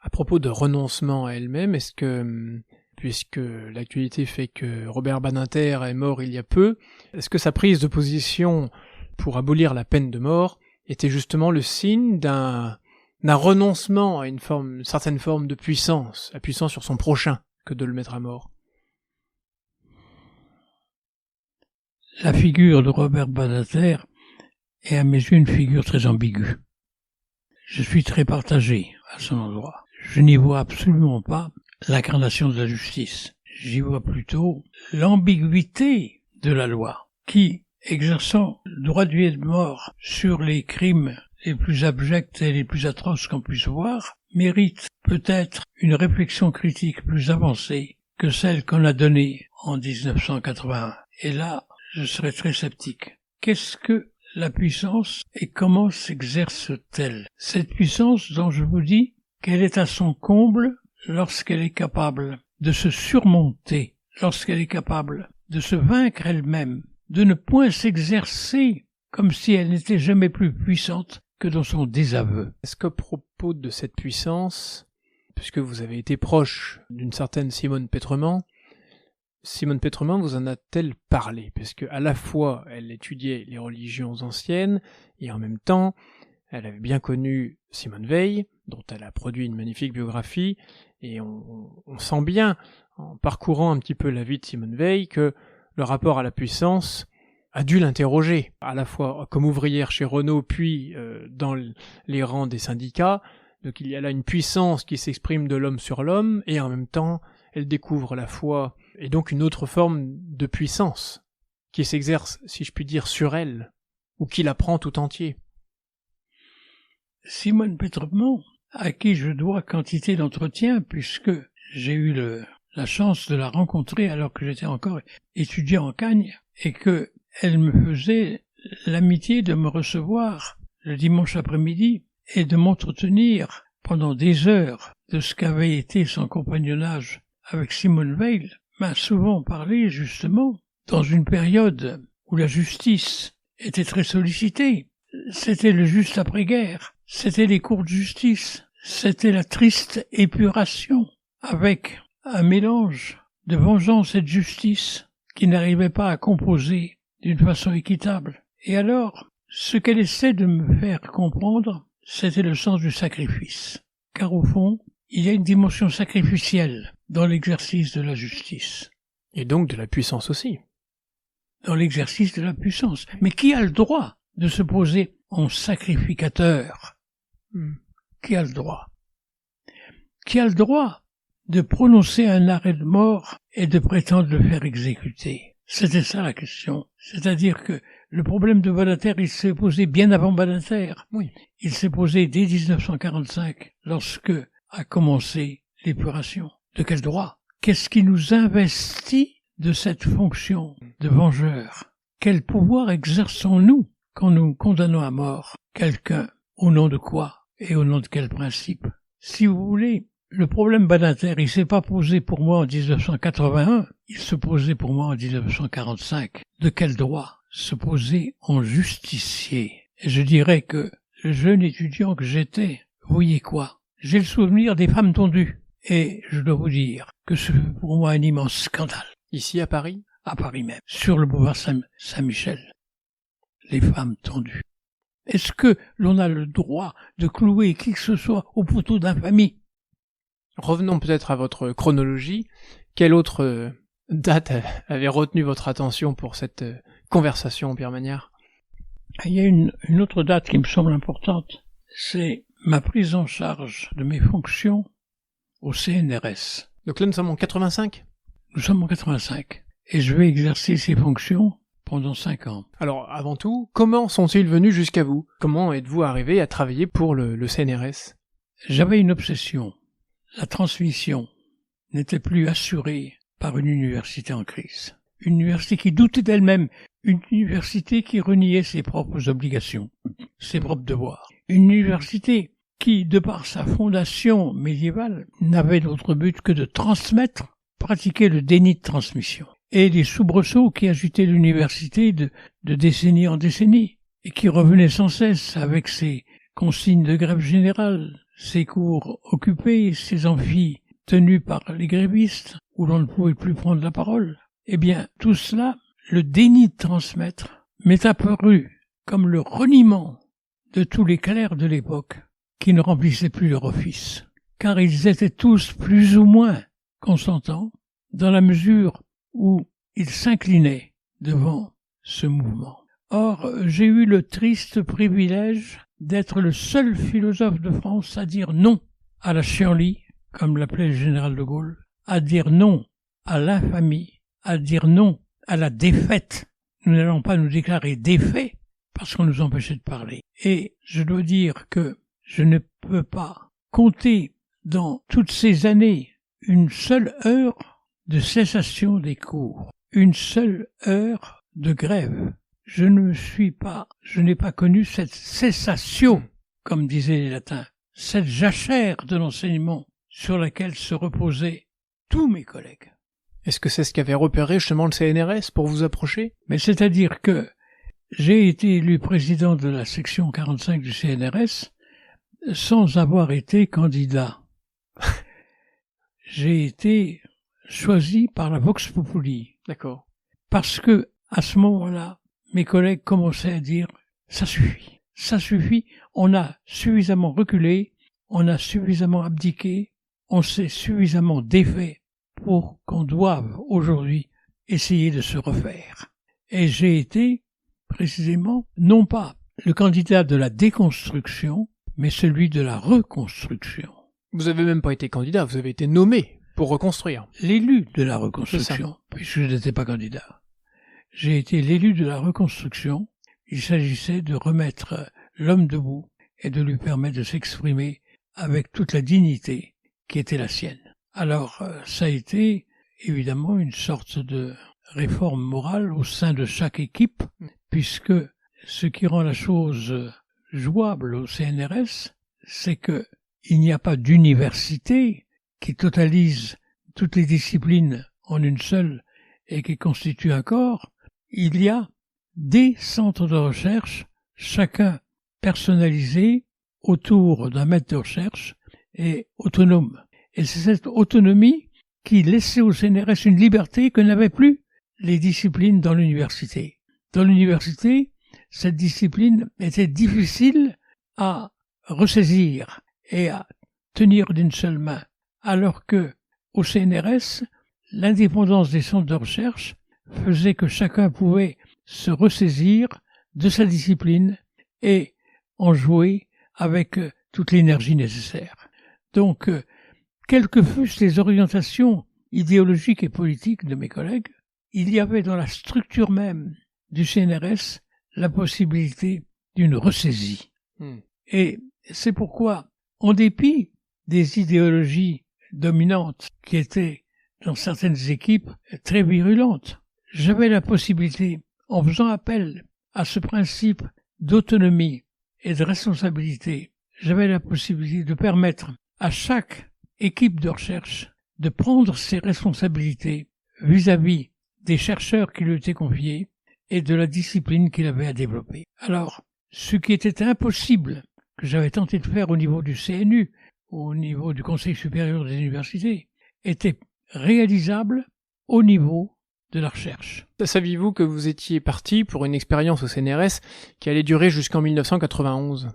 À propos de renoncement à elle-même, est-ce que, puisque l'actualité fait que Robert Badinter est mort il y a peu, est-ce que sa prise de position pour abolir la peine de mort était justement le signe d'un renoncement à une certaine forme de puissance, la puissance sur son prochain, que de le mettre à mort? La figure de Robert Badinter est à mes yeux une figure très ambiguë. Je suis très partagé à son endroit. Je n'y vois absolument pas l'incarnation de la justice. J'y vois plutôt l'ambiguïté de la loi qui, exerçant le droit de vie et de mort sur les crimes les plus abjects et les plus atroces qu'on puisse voir, méritent peut-être une réflexion critique plus avancée que celle qu'on a donnée en 1981. Et là, je serais très sceptique. Qu'est-ce que la puissance et comment s'exerce-t-elle? Cette puissance dont je vous dis qu'elle est à son comble lorsqu'elle est capable de se surmonter, lorsqu'elle est capable de se vaincre elle-même, de ne point s'exercer comme si elle n'était jamais plus puissante que dans son désaveu. Est-ce qu'à propos de cette puissance, puisque vous avez été proche d'une certaine Simone Pétrement vous en a-t-elle parlé? Parce que à la fois elle étudiait les religions anciennes et en même temps elle avait bien connu Simone Veil, dont elle a produit une magnifique biographie, et on sent bien, en parcourant un petit peu la vie de Simone Veil, que le rapport à la puissance a dû l'interroger, à la fois comme ouvrière chez Renault, puis dans les rangs des syndicats. Donc il y a là une puissance qui s'exprime de l'homme sur l'homme, et en même temps, elle découvre la foi, et donc une autre forme de puissance, qui s'exerce, si je puis dire, sur elle, ou qui la prend tout entier. Simone Pétrement, à qui je dois quantité d'entretien, puisque j'ai eu la chance de la rencontrer alors que j'étais encore étudiant en Cagne, et que elle me faisait l'amitié de me recevoir le dimanche après-midi et de m'entretenir pendant des heures de ce qu'avait été son compagnonnage avec Simone Veil, m'a souvent parlé justement dans une période où la justice était très sollicitée. C'était le juste après-guerre, c'était les cours de justice, c'était la triste épuration avec un mélange de vengeance et de justice qui n'arrivait pas à composer d'une façon équitable. Et alors, ce qu'elle essaie de me faire comprendre, c'était le sens du sacrifice. Car au fond, il y a une dimension sacrificielle dans l'exercice de la justice. Et donc de la puissance aussi. Dans l'exercice de la puissance. Mais qui a le droit de se poser en sacrificateur? Qui a le droit? Qui a le droit de prononcer un arrêt de mort et de prétendre le faire exécuter? C'était ça la question. C'est-à-dire que le problème de Badinter, il s'est posé bien avant Badinter. Oui. Il s'est posé dès 1945, lorsque a commencé l'épuration. De quel droit? Qu'est-ce qui nous investit de cette fonction de vengeur? Quel pouvoir exerçons-nous quand nous condamnons à mort quelqu'un? Au nom de quoi? Et au nom de quel principe? Si vous voulez, le problème Badinter, il s'est pas posé pour moi en 1981, il se posait pour moi en 1945. De quel droit se poser en justicier? Et je dirais que le jeune étudiant que j'étais, voyez quoi? J'ai le souvenir des femmes tondues. Et je dois vous dire que c'est pour moi un immense scandale. Ici à Paris? À Paris même, sur le boulevard Saint-Michel. Les femmes tondues. Est-ce que l'on a le droit de clouer qui que ce soit au poteau d'infamie? Revenons peut-être à votre chronologie. Quelle autre date avait retenu votre attention pour cette conversation, Pierre Magnard? Il y a une autre date qui me semble importante. C'est ma prise en charge de mes fonctions au CNRS. Donc là, nous sommes en 85? Nous sommes en 85. Et je vais exercer ces fonctions pendant 5 ans. Alors, avant tout, comment sont-ils venus jusqu'à vous? Comment êtes-vous arrivé à travailler pour le CNRS? J'avais une obsession. La transmission n'était plus assurée par une université en crise. Une université qui doutait d'elle-même. Une université qui reniait ses propres obligations, ses propres devoirs. Une université qui, de par sa fondation médiévale, n'avait d'autre but que de transmettre, pratiquer le déni de transmission. Et les soubresauts qui agitaient l'université de décennie en décennie, et qui revenaient sans cesse avec ses consignes de grève générale, ses cours occupés, ses amphis tenus par les grévistes, où l'on ne pouvait plus prendre la parole. Eh bien, tout cela, le déni de transmettre, m'est apparu comme le reniement de tous les clercs de l'époque qui ne remplissaient plus leur office, car ils étaient tous plus ou moins consentants dans la mesure où ils s'inclinaient devant ce mouvement. Or, j'ai eu le triste privilège d'être le seul philosophe de France à dire non à la chienlit, comme l'appelait le général de Gaulle, à dire non à l'infamie, à dire non à la défaite. Nous n'allons pas nous déclarer défaits parce qu'on nous empêchait de parler. Et je dois dire que je ne peux pas compter dans toutes ces années une seule heure de cessation des cours, une seule heure de grève. Je n'ai pas connu cette cessation, comme disaient les latins, cette jachère de l'enseignement sur laquelle se reposaient tous mes collègues. Est-ce que c'est ce qu'avait repéré justement le CNRS pour vous approcher? Mais c'est-à-dire que j'ai été élu président de la section 45 du CNRS sans avoir été candidat. J'ai été choisi par la Vox Populi. D'accord. Parce que, à ce moment-là, mes collègues commençaient à dire « ça suffit, on a suffisamment reculé, on a suffisamment abdiqué, on s'est suffisamment défait pour qu'on doive aujourd'hui essayer de se refaire. » Et j'ai été, précisément, non pas le candidat de la déconstruction, mais celui de la reconstruction. Vous avez même pas été candidat, vous avez été nommé pour reconstruire. L'élu de la reconstruction, puisque je n'étais pas candidat. J'ai été l'élu de la reconstruction. Il s'agissait de remettre l'homme debout et de lui permettre de s'exprimer avec toute la dignité qui était la sienne. Alors, ça a été évidemment une sorte de réforme morale au sein de chaque équipe, puisque ce qui rend la chose jouable au CNRS, c'est que il n'y a pas d'université qui totalise toutes les disciplines en une seule et qui constitue un corps. Il y a des centres de recherche, chacun personnalisé autour d'un maître de recherche et autonome. Et c'est cette autonomie qui laissait au CNRS une liberté que n'avaient plus les disciplines dans l'université. Dans l'université, cette discipline était difficile à ressaisir et à tenir d'une seule main, alors que au CNRS, l'indépendance des centres de recherche faisait que chacun pouvait se ressaisir de sa discipline et en jouer avec toute l'énergie nécessaire. Donc, quelles que fussent les orientations idéologiques et politiques de mes collègues, il y avait dans la structure même du CNRS la possibilité d'une ressaisie. Et c'est pourquoi, en dépit des idéologies dominantes qui étaient dans certaines équipes très virulentes, j'avais la possibilité, en faisant appel à ce principe d'autonomie et de responsabilité, j'avais la possibilité de permettre à chaque équipe de recherche de prendre ses responsabilités vis-à-vis des chercheurs qui lui étaient confiés et de la discipline qu'il avait à développer. Alors, ce qui était impossible, que j'avais tenté de faire au niveau du CNU, au niveau du Conseil supérieur des universités, était réalisable au niveau de la recherche. Saviez-vous que vous étiez parti pour une expérience au CNRS qui allait durer jusqu'en 1991 ?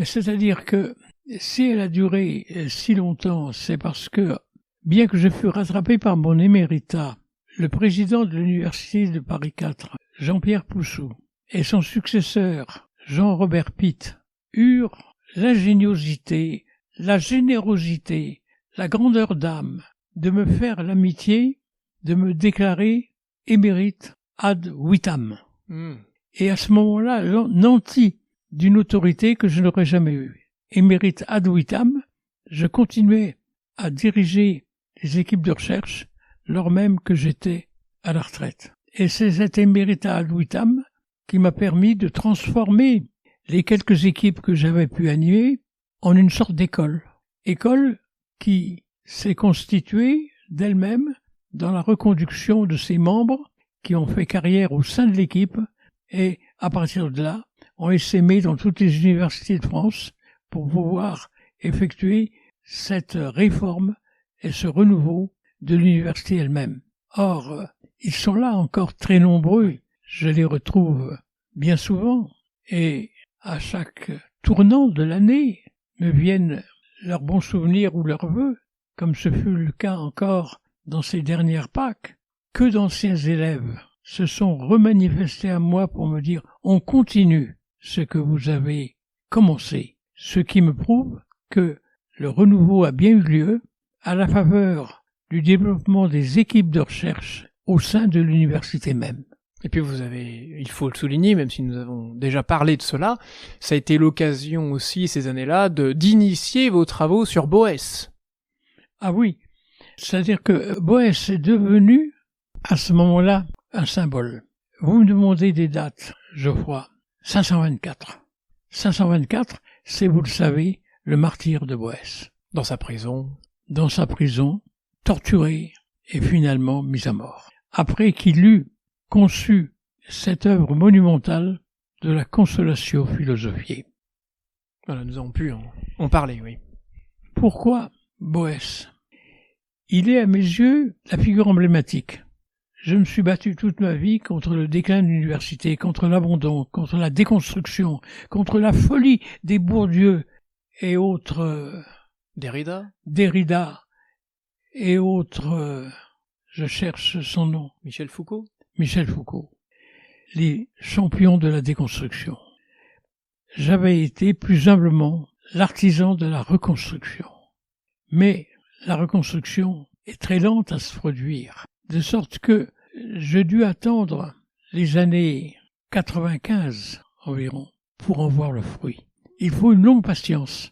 C'est-à-dire que si elle a duré si longtemps, c'est parce que, bien que je fus rattrapé par mon éméritat, le président de l'université de Paris IV, Jean-Pierre Poussou, et son successeur, Jean-Robert Pitt, eurent l'ingéniosité, la générosité, la grandeur d'âme de me faire l'amitié de me déclarer émérite ad vitam. Et à ce moment-là, nanti d'une autorité que je n'aurais jamais eue. Émérite ad vitam, je continuais à diriger les équipes de recherche, lors même que j'étais à la retraite. Et c'est cet émérite ad vitam qui m'a permis de transformer les quelques équipes que j'avais pu animer en une sorte d'école. École qui s'est constituée d'elle-même dans la reconduction de ses membres qui ont fait carrière au sein de l'équipe et, à partir de là, ont essaimé dans toutes les universités de France pour pouvoir effectuer cette réforme et ce renouveau de l'université elle-même. Or, ils sont là encore très nombreux. Je les retrouve bien souvent et à chaque tournant de l'année me viennent leurs bons souvenirs ou leurs vœux, comme ce fut le cas encore dans ces dernières Pâques. Que d'anciens élèves se sont remanifestés à moi pour me dire « on continue ce que vous avez commencé », ce qui me prouve que le renouveau a bien eu lieu à la faveur du développement des équipes de recherche au sein de l'université même. Et puis vous avez, il faut le souligner, même si nous avons déjà parlé de cela, ça a été l'occasion aussi ces années-là d'initier vos travaux sur Boès. Ah oui, c'est-à-dire que Boès est devenu, à ce moment-là, un symbole. Vous me demandez des dates, Geoffroy. 524. 524, c'est, vous le savez, le martyr de Boès. Dans sa prison. Dans sa prison, torturé et finalement mis à mort. Après qu'il eut conçu cette œuvre monumentale de la Consolatio Philosophiae. Voilà, nous avons pu en parler, oui. Pourquoi Boès? Il est à mes yeux la figure emblématique. Je me suis battu toute ma vie contre le déclin de l'université, contre l'abandon, contre la déconstruction, contre la folie des Bourdieu et autres... Derrida et autres... je cherche son nom. Michel Foucault, les champions de la déconstruction. J'avais été plus humblement l'artisan de la reconstruction. Mais la reconstruction est très lente à se produire, de sorte que je dus attendre les années 95 environ pour en voir le fruit. Il faut une longue patience.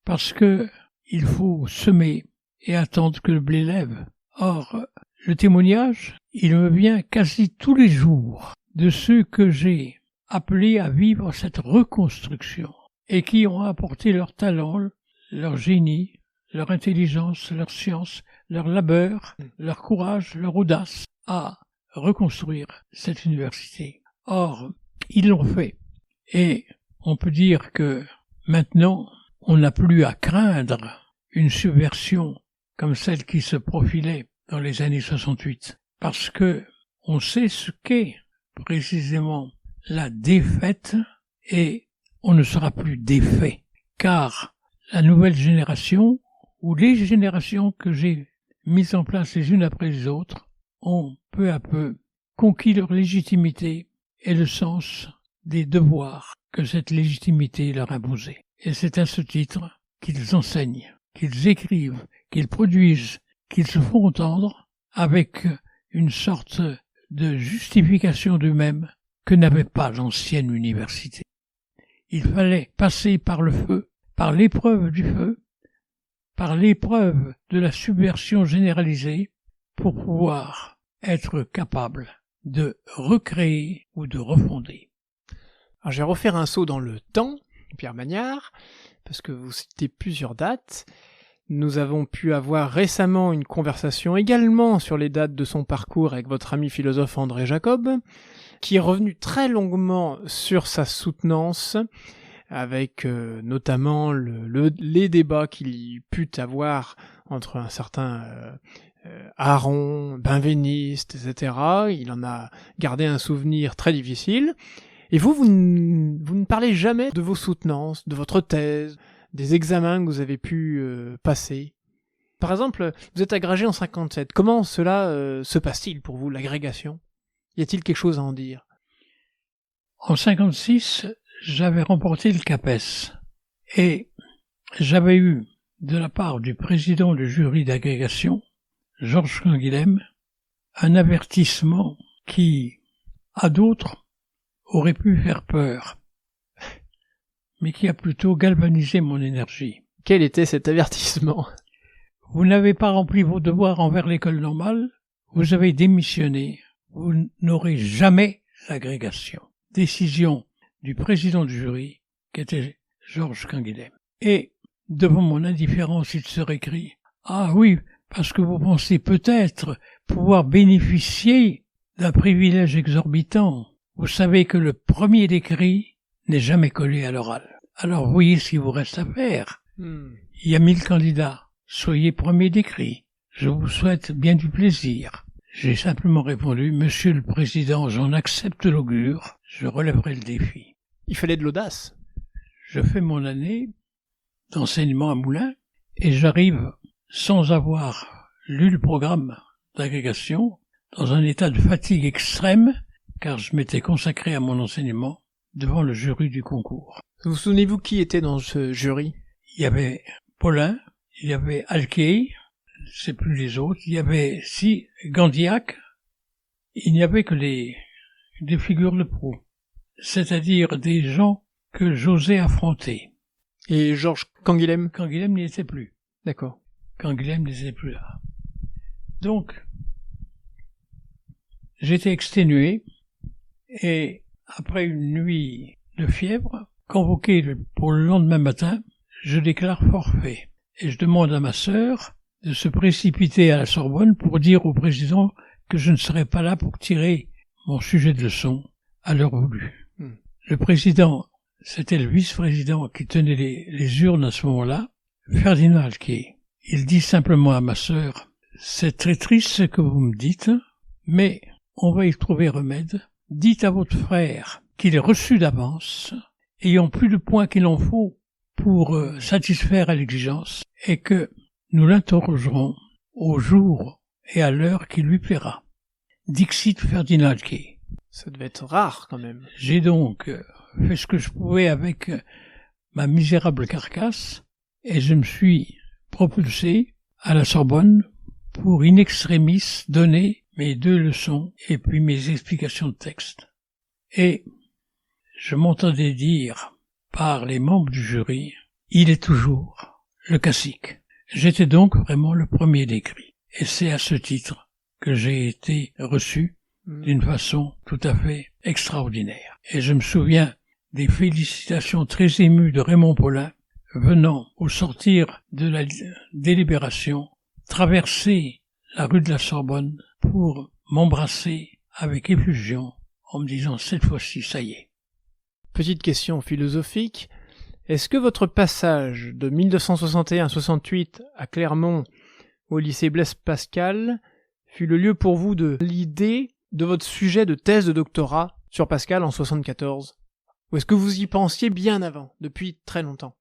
Parce que il faut semer et attendre que le blé lève. Or, le témoignage, il me vient quasi tous les jours de ceux que j'ai appelés à vivre cette reconstruction et qui ont apporté leur talent, leur génie, leur intelligence, leur science, leur labeur, leur courage, leur audace à reconstruire cette université. Or, ils l'ont fait. Et on peut dire que maintenant, on n'a plus à craindre une subversion comme celle qui se profilait dans les années 68, parce que on sait ce qu'est précisément la défaite et on ne sera plus défait, car la nouvelle génération ou les générations que j'ai mises en place les unes après les autres ont peu à peu conquis leur légitimité et le sens des devoirs que cette légitimité leur imposait. Et c'est à ce titre qu'ils enseignent, qu'ils écrivent, qu'ils produisent, qu'ils se font entendre avec une sorte de justification d'eux-mêmes que n'avait pas l'ancienne université. Il fallait passer par le feu, par l'épreuve du feu, par l'épreuve de la subversion généralisée pour pouvoir être capable de recréer ou de refonder. Alors, je vais refaire un saut dans le temps, Pierre Magnard, parce que vous citez plusieurs dates. Nous avons pu avoir récemment une conversation également sur les dates de son parcours avec votre ami philosophe André Jacob, qui est revenu très longuement sur sa soutenance, avec notamment les débats qu'il put avoir entre un certain Aron, Benveniste, etc. Il en a gardé un souvenir très difficile. Et vous ne parlez jamais de vos soutenances, de votre thèse, des examens que vous avez pu passer. Par exemple, vous êtes agrégé en 57. Comment cela se passe-t-il pour vous, l'agrégation? Y a-t-il quelque chose à en dire? En 56, j'avais remporté le CAPES et j'avais eu, de la part du président du jury d'agrégation, Georges Canguilhem, un avertissement qui, à d'autres, aurait pu faire peur, mais qui a plutôt galvanisé mon énergie. Quel était cet avertissement? Vous n'avez pas rempli vos devoirs envers l'école normale, vous avez démissionné, vous n'aurez jamais l'agrégation. Décision du président du jury, qui était Georges Canguilhem. Et, devant mon indifférence, il se récrie « Ah oui, parce que vous pensez peut-être pouvoir bénéficier d'un privilège exorbitant. Vous savez que le premier d'écrit n'est jamais collé à l'oral. Alors vous voyez ce qu'il vous reste à faire. Il y a 1000 candidats. Soyez premier d'écrit. Je vous souhaite bien du plaisir. » J'ai simplement répondu « Monsieur le Président, j'en accepte l'augure. Je relèverai le défi. » Il fallait de l'audace. Je fais mon année d'enseignement à Moulins et j'arrive sans avoir lu le programme d'agrégation dans un état de fatigue extrême car je m'étais consacré à mon enseignement devant le jury du concours. Vous souvenez-vous qui était dans ce jury? Il y avait Paulin, il y avait Alkei, je ne sais plus les autres, il y avait Gandiac il n'y avait que des figures de proue, c'est-à-dire des gens que j'osais affronter. Et Georges Canguilhem? Canguilhem n'y était plus. D'accord. Canguilhem n'était plus là. Donc, j'étais exténué, et après une nuit de fièvre, convoqué pour le lendemain matin, je déclare forfait, et je demande à ma sœur de se précipiter à la Sorbonne pour dire au président que je ne serais pas là pour tirer mon sujet de leçon à l'heure voulue. Le président, c'était le vice-président qui tenait les urnes à ce moment-là, Ferdinand Alquier. Il dit simplement à ma sœur, « C'est très triste ce que vous me dites, mais on va y trouver remède. Dites à votre frère qu'il est reçu d'avance, ayant plus de points qu'il en faut pour satisfaire à l'exigence, et que nous l'interrogerons au jour et à l'heure qui lui plaira. » Dixit Ferdinand Alquier. Ça devait être rare quand même. J'ai donc fait ce que je pouvais avec ma misérable carcasse, et je me suis propulsé à la Sorbonne pour in extremis donner mes 2 leçons et puis mes explications de texte. Et je m'entendais dire par les membres du jury, il est toujours le cacique. J'étais donc vraiment le premier d'écrit. Et c'est à ce titre que j'ai été reçu d'une façon tout à fait extraordinaire. Et je me souviens des félicitations très émues de Raymond Paulin venant au sortir de la délibération traverser la rue de la Sorbonne pour m'embrasser avec effusion en me disant cette fois-ci ça y est. Petite question philosophique, est-ce que votre passage de 1961-68 à Clermont au lycée Blaise Pascal fut le lieu pour vous de l'idée de votre sujet de thèse de doctorat sur Pascal en 74? Ou est-ce que vous y pensiez bien avant, depuis très longtemps?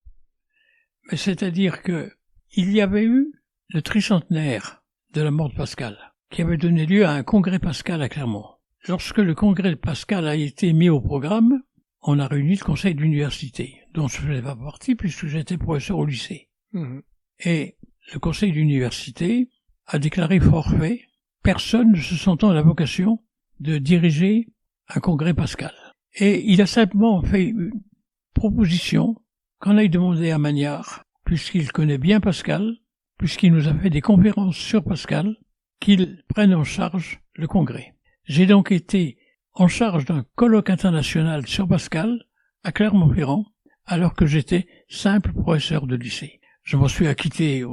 Mais c'est-à-dire que il y avait eu le tricentenaire de la mort de Pascal, qui avait donné lieu à un congrès Pascal à Clermont. Lorsque le congrès de Pascal a été mis au programme, on a réuni le conseil d'université, dont je ne faisais pas partie puisque j'étais professeur au lycée. Et le conseil d'université a déclaré forfait, personne ne se sentant la vocation de diriger un congrès Pascal. Et il a simplement fait une proposition qu'on aille demander à Magnard, puisqu'il connaît bien Pascal, puisqu'il nous a fait des conférences sur Pascal, qu'il prenne en charge le congrès. J'ai donc été en charge d'un colloque international sur Pascal à Clermont-Ferrand, alors que j'étais simple professeur de lycée. Je m'en suis acquitté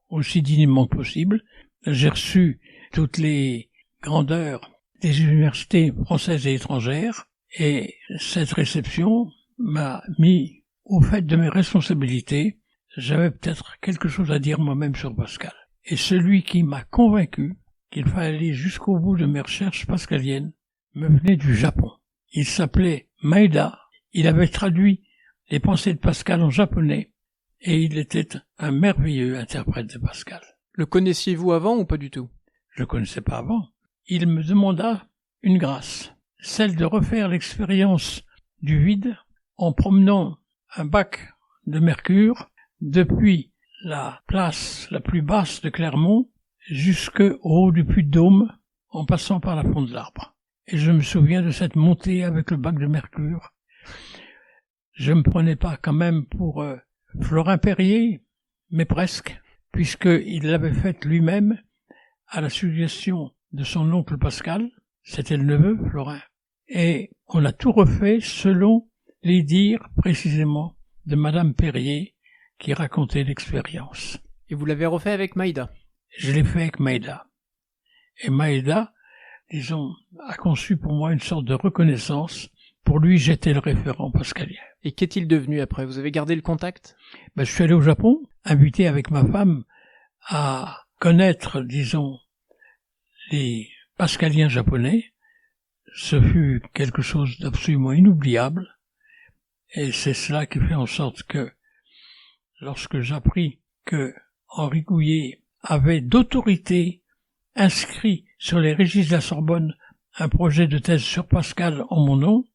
aussi dignement que possible. J'ai reçu toutes les grandeurs des universités françaises et étrangères, et cette réception m'a mis au fait de mes responsabilités. J'avais peut-être quelque chose à dire moi-même sur Pascal. Et celui qui m'a convaincu qu'il fallait aller jusqu'au bout de mes recherches pascaliennes me venait du Japon. Il s'appelait Maeda, il avait traduit les pensées de Pascal en japonais, et il était un merveilleux interprète de Pascal. Le connaissiez-vous avant ou pas du tout? Je le connaissais pas avant. Il me demanda une grâce, celle de refaire l'expérience du vide en promenant un bac de mercure depuis la place la plus basse de Clermont jusqu'au haut du Puy-de-Dôme en passant par la fond de l'Arbre. Et je me souviens de cette montée avec le bac de mercure. Je me prenais pas quand même pour Florin Perrier, mais presque, puisqu'il l'avait faite lui-même à la suggestion de son oncle Pascal, c'était le neveu, Florin. Et on a tout refait selon les dires précisément de Madame Perrier qui racontait l'expérience. Et vous l'avez refait avec Maeda? Je l'ai fait avec Maeda. Et Maeda, disons, a conçu pour moi une sorte de reconnaissance. Pour lui, j'étais le référent pascalien. Et qu'est-il devenu après? Vous avez gardé le contact? Je suis allé au Japon, invité avec ma femme à connaître, disons, les pascaliens japonais. Ce fut quelque chose d'absolument inoubliable. Et c'est cela qui fait en sorte que, lorsque j'appris que Henri Gouillet avait d'autorité inscrit sur les registres de la Sorbonne un projet de thèse sur Pascal en mon nom,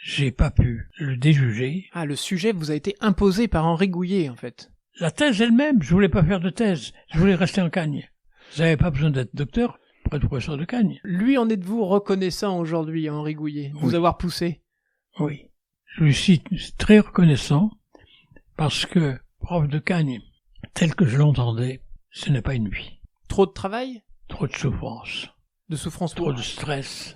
j'ai pas pu le déjuger. Ah, le sujet vous a été imposé par Henri Gouillet, en fait. La thèse elle-même, je voulais pas faire de thèse, je voulais rester en Cagne. J'avais pas besoin d'être docteur auprès du professeur de Cagnes. Lui, en êtes-vous reconnaissant aujourd'hui, Henri Gouillet, de vous avoir poussé? Oui. Je lui suis très reconnaissant parce que prof de Cagnes, tel que je l'entendais, ce n'est pas une vie. Trop de travail? Trop de souffrance. De souffrance? Trop de stress.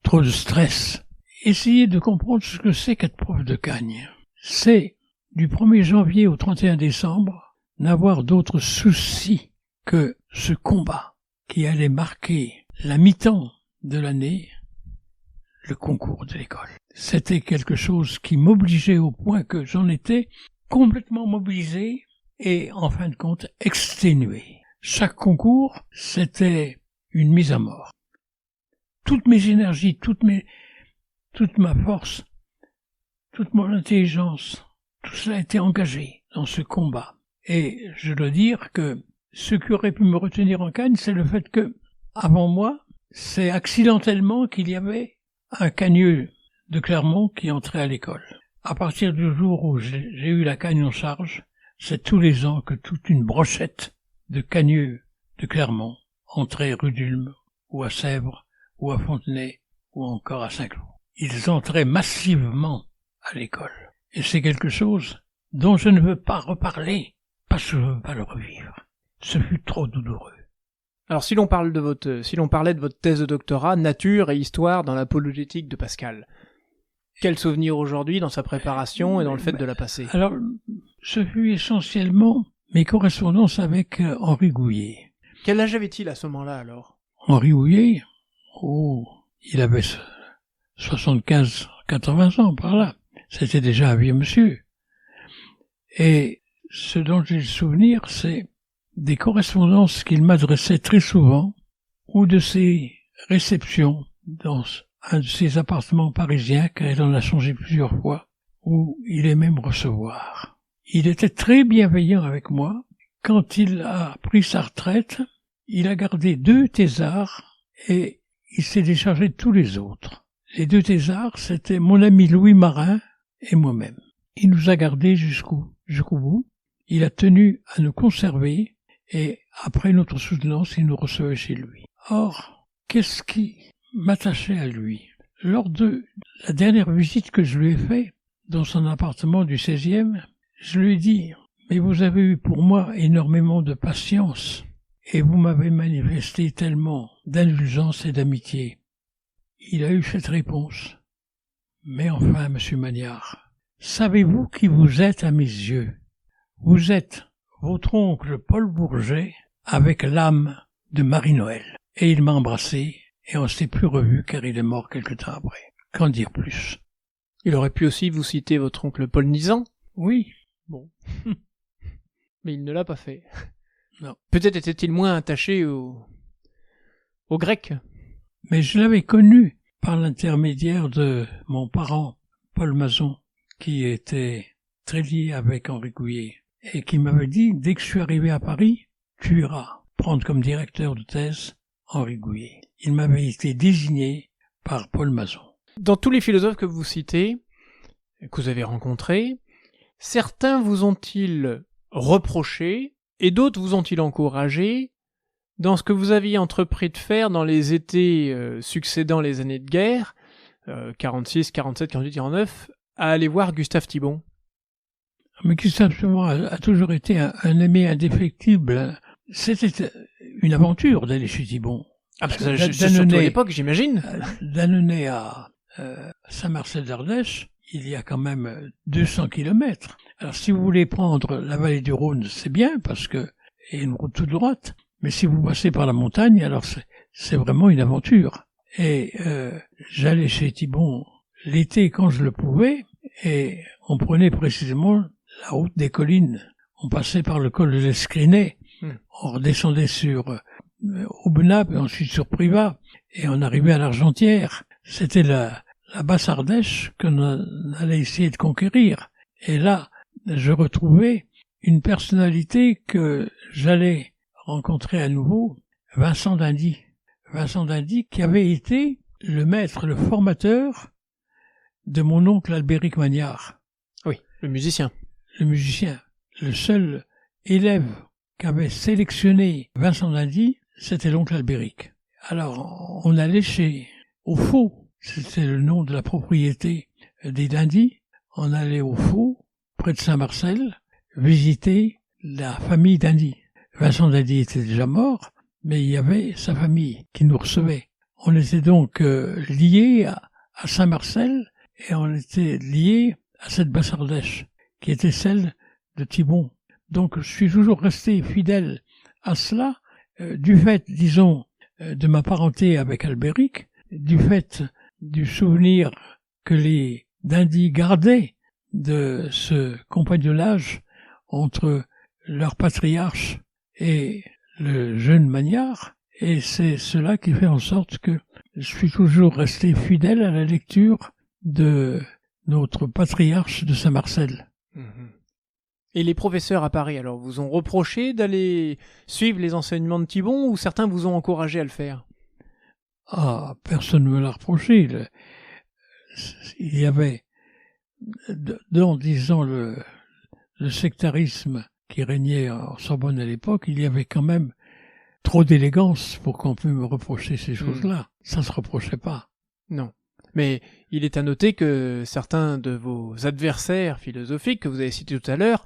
Trop de stress. Essayez de comprendre ce que c'est qu'être prof de Cagnes. C'est, du 1er janvier au 31 décembre, n'avoir d'autres soucis que ce combat qui allait marquer la mi-temps de l'année, le concours de l'école. C'était quelque chose qui m'obligeait au point que j'en étais complètement mobilisé et, en fin de compte, exténué. Chaque concours, c'était une mise à mort. Toutes mes énergies, toute ma force, toute mon intelligence, tout cela était engagé dans ce combat. Et je dois dire que ce qui aurait pu me retenir en Cagnes, c'est le fait que, avant moi, c'est accidentellement qu'il y avait un cagneux de Clermont qui entrait à l'école. À partir du jour où j'ai eu la Cagnes en charge, c'est tous les ans que toute une brochette de cagneux de Clermont entrait rue d'Ulm, ou à Sèvres, ou à Fontenay, ou encore à Saint-Cloud. Ils entraient massivement à l'école. Et c'est quelque chose dont je ne veux pas reparler, parce que je ne veux pas le revivre. Ce fut trop douloureux. Alors, si l'on parlait de votre thèse de doctorat, nature et histoire dans l'apologétique de Pascal, quel souvenir aujourd'hui dans sa préparation et dans le fait de la passer? Alors, ce fut essentiellement mes correspondances avec Henri Gouillet. Quel âge avait-il à ce moment-là, alors? Henri Gouillet, il avait 75-80 ans, par là. C'était déjà un vieux monsieur. Et ce dont j'ai le souvenir, c'est des correspondances qu'il m'adressait très souvent, ou de ses réceptions dans un de ses appartements parisiens, car il en a changé plusieurs fois, où il aimait me recevoir. Il était très bienveillant avec moi. Quand il a pris sa retraite, il a gardé 2 thésards et il s'est déchargé de tous les autres. Les 2 thésards, c'était mon ami Louis Marin et moi-même. Il nous a gardés jusqu'au bout. Il a tenu à nous conserver et après notre soutenance, il nous recevait chez lui. Or, qu'est-ce qui m'attachait à lui? Lors de la dernière visite que je lui ai faite dans son appartement du 16e, je lui ai dit « Mais vous avez eu pour moi énormément de patience et vous m'avez manifesté tellement d'indulgence et d'amitié. » Il a eu cette réponse. « Mais enfin, monsieur Magnard, savez-vous qui vous êtes à mes yeux? Vous êtes votre oncle Paul Bourget avec l'âme de Marie-Noël. » Et il m'a embrassé et on s'est plus revu car il est mort quelque temps après. Qu'en dire plus? Il aurait pu aussi vous citer votre oncle Paul Nizan? Oui. Bon. Mais il ne l'a pas fait. Non. Peut-être était-il moins attaché aux Grecs. Mais je l'avais connu par l'intermédiaire de mon parent, Paul Mazon, qui était très lié avec Henri Gouillet, et qui m'avait dit, dès que je suis arrivé à Paris, tu iras prendre comme directeur de thèse Henri Gouillet. Il m'avait été désigné par Paul Mazon. Dans tous les philosophes que vous citez, que vous avez rencontrés, certains vous ont-ils reproché et d'autres vous ont-ils encouragé dans ce que vous aviez entrepris de faire dans les étés succédant les années de guerre, 46, 47, 48, 49, à aller voir Gustave Thibon? Mais Gustave Thibon a toujours été un ami indéfectible. C'était une aventure d'aller chez Thibon. Ah, parce que surtout à l'époque, j'imagine. D'Annonay à Saint-Marcel-d'Ardèche, il y a quand même 200 kilomètres. Alors si vous voulez prendre la vallée du Rhône, c'est bien, parce que il y a une route toute droite. Mais si vous passez par la montagne, alors c'est vraiment une aventure. Et j'allais chez Thibon l'été quand je le pouvais, et on prenait précisément la route des collines. On passait par le col de l'Escrinet, on redescendait sur Aubenas, et ensuite sur Privas, et on arrivait à l'Argentière. C'était la basse Ardèche qu'on allait essayer de conquérir. Et là, je retrouvais une personnalité que j'allais rencontrer à nouveau, Vincent d'Indy. Vincent d'Indy qui avait été le maître, le formateur de mon oncle Albéric Magnard. Oui, le musicien. Le musicien. Le seul élève qu'avait sélectionné Vincent d'Indy, c'était l'oncle Albéric. Alors, on allait au Faux, c'était le nom de la propriété des Dindy. On allait au Faux, près de Saint-Marcel, visiter la famille Dindy. Vincent Dindy était déjà mort, mais il y avait sa famille qui nous recevait. On était donc liés à Saint-Marcel et on était liés à cette Bassardèche qui était celle de Thibon. Donc je suis toujours resté fidèle à cela, du fait, disons, de ma parenté avec Albéric, du fait du souvenir que les Dindy gardaient de ce compagnonnage entre leur patriarche et le jeune Magnard, et c'est cela qui fait en sorte que je suis toujours resté fidèle à la lecture de notre patriarche de Saint-Marcel. Et les professeurs à Paris, alors, vous ont reproché d'aller suivre les enseignements de Thibon, ou certains vous ont encouragé à le faire? Ah, personne ne me l'a reproché. Il y avait, disons, le sectarisme qui régnait en Sorbonne à l'époque, il y avait quand même trop d'élégance pour qu'on puisse me reprocher ces choses-là. Ça se reprochait pas. Non. Mais il est à noter que certains de vos adversaires philosophiques que vous avez cités tout à l'heure,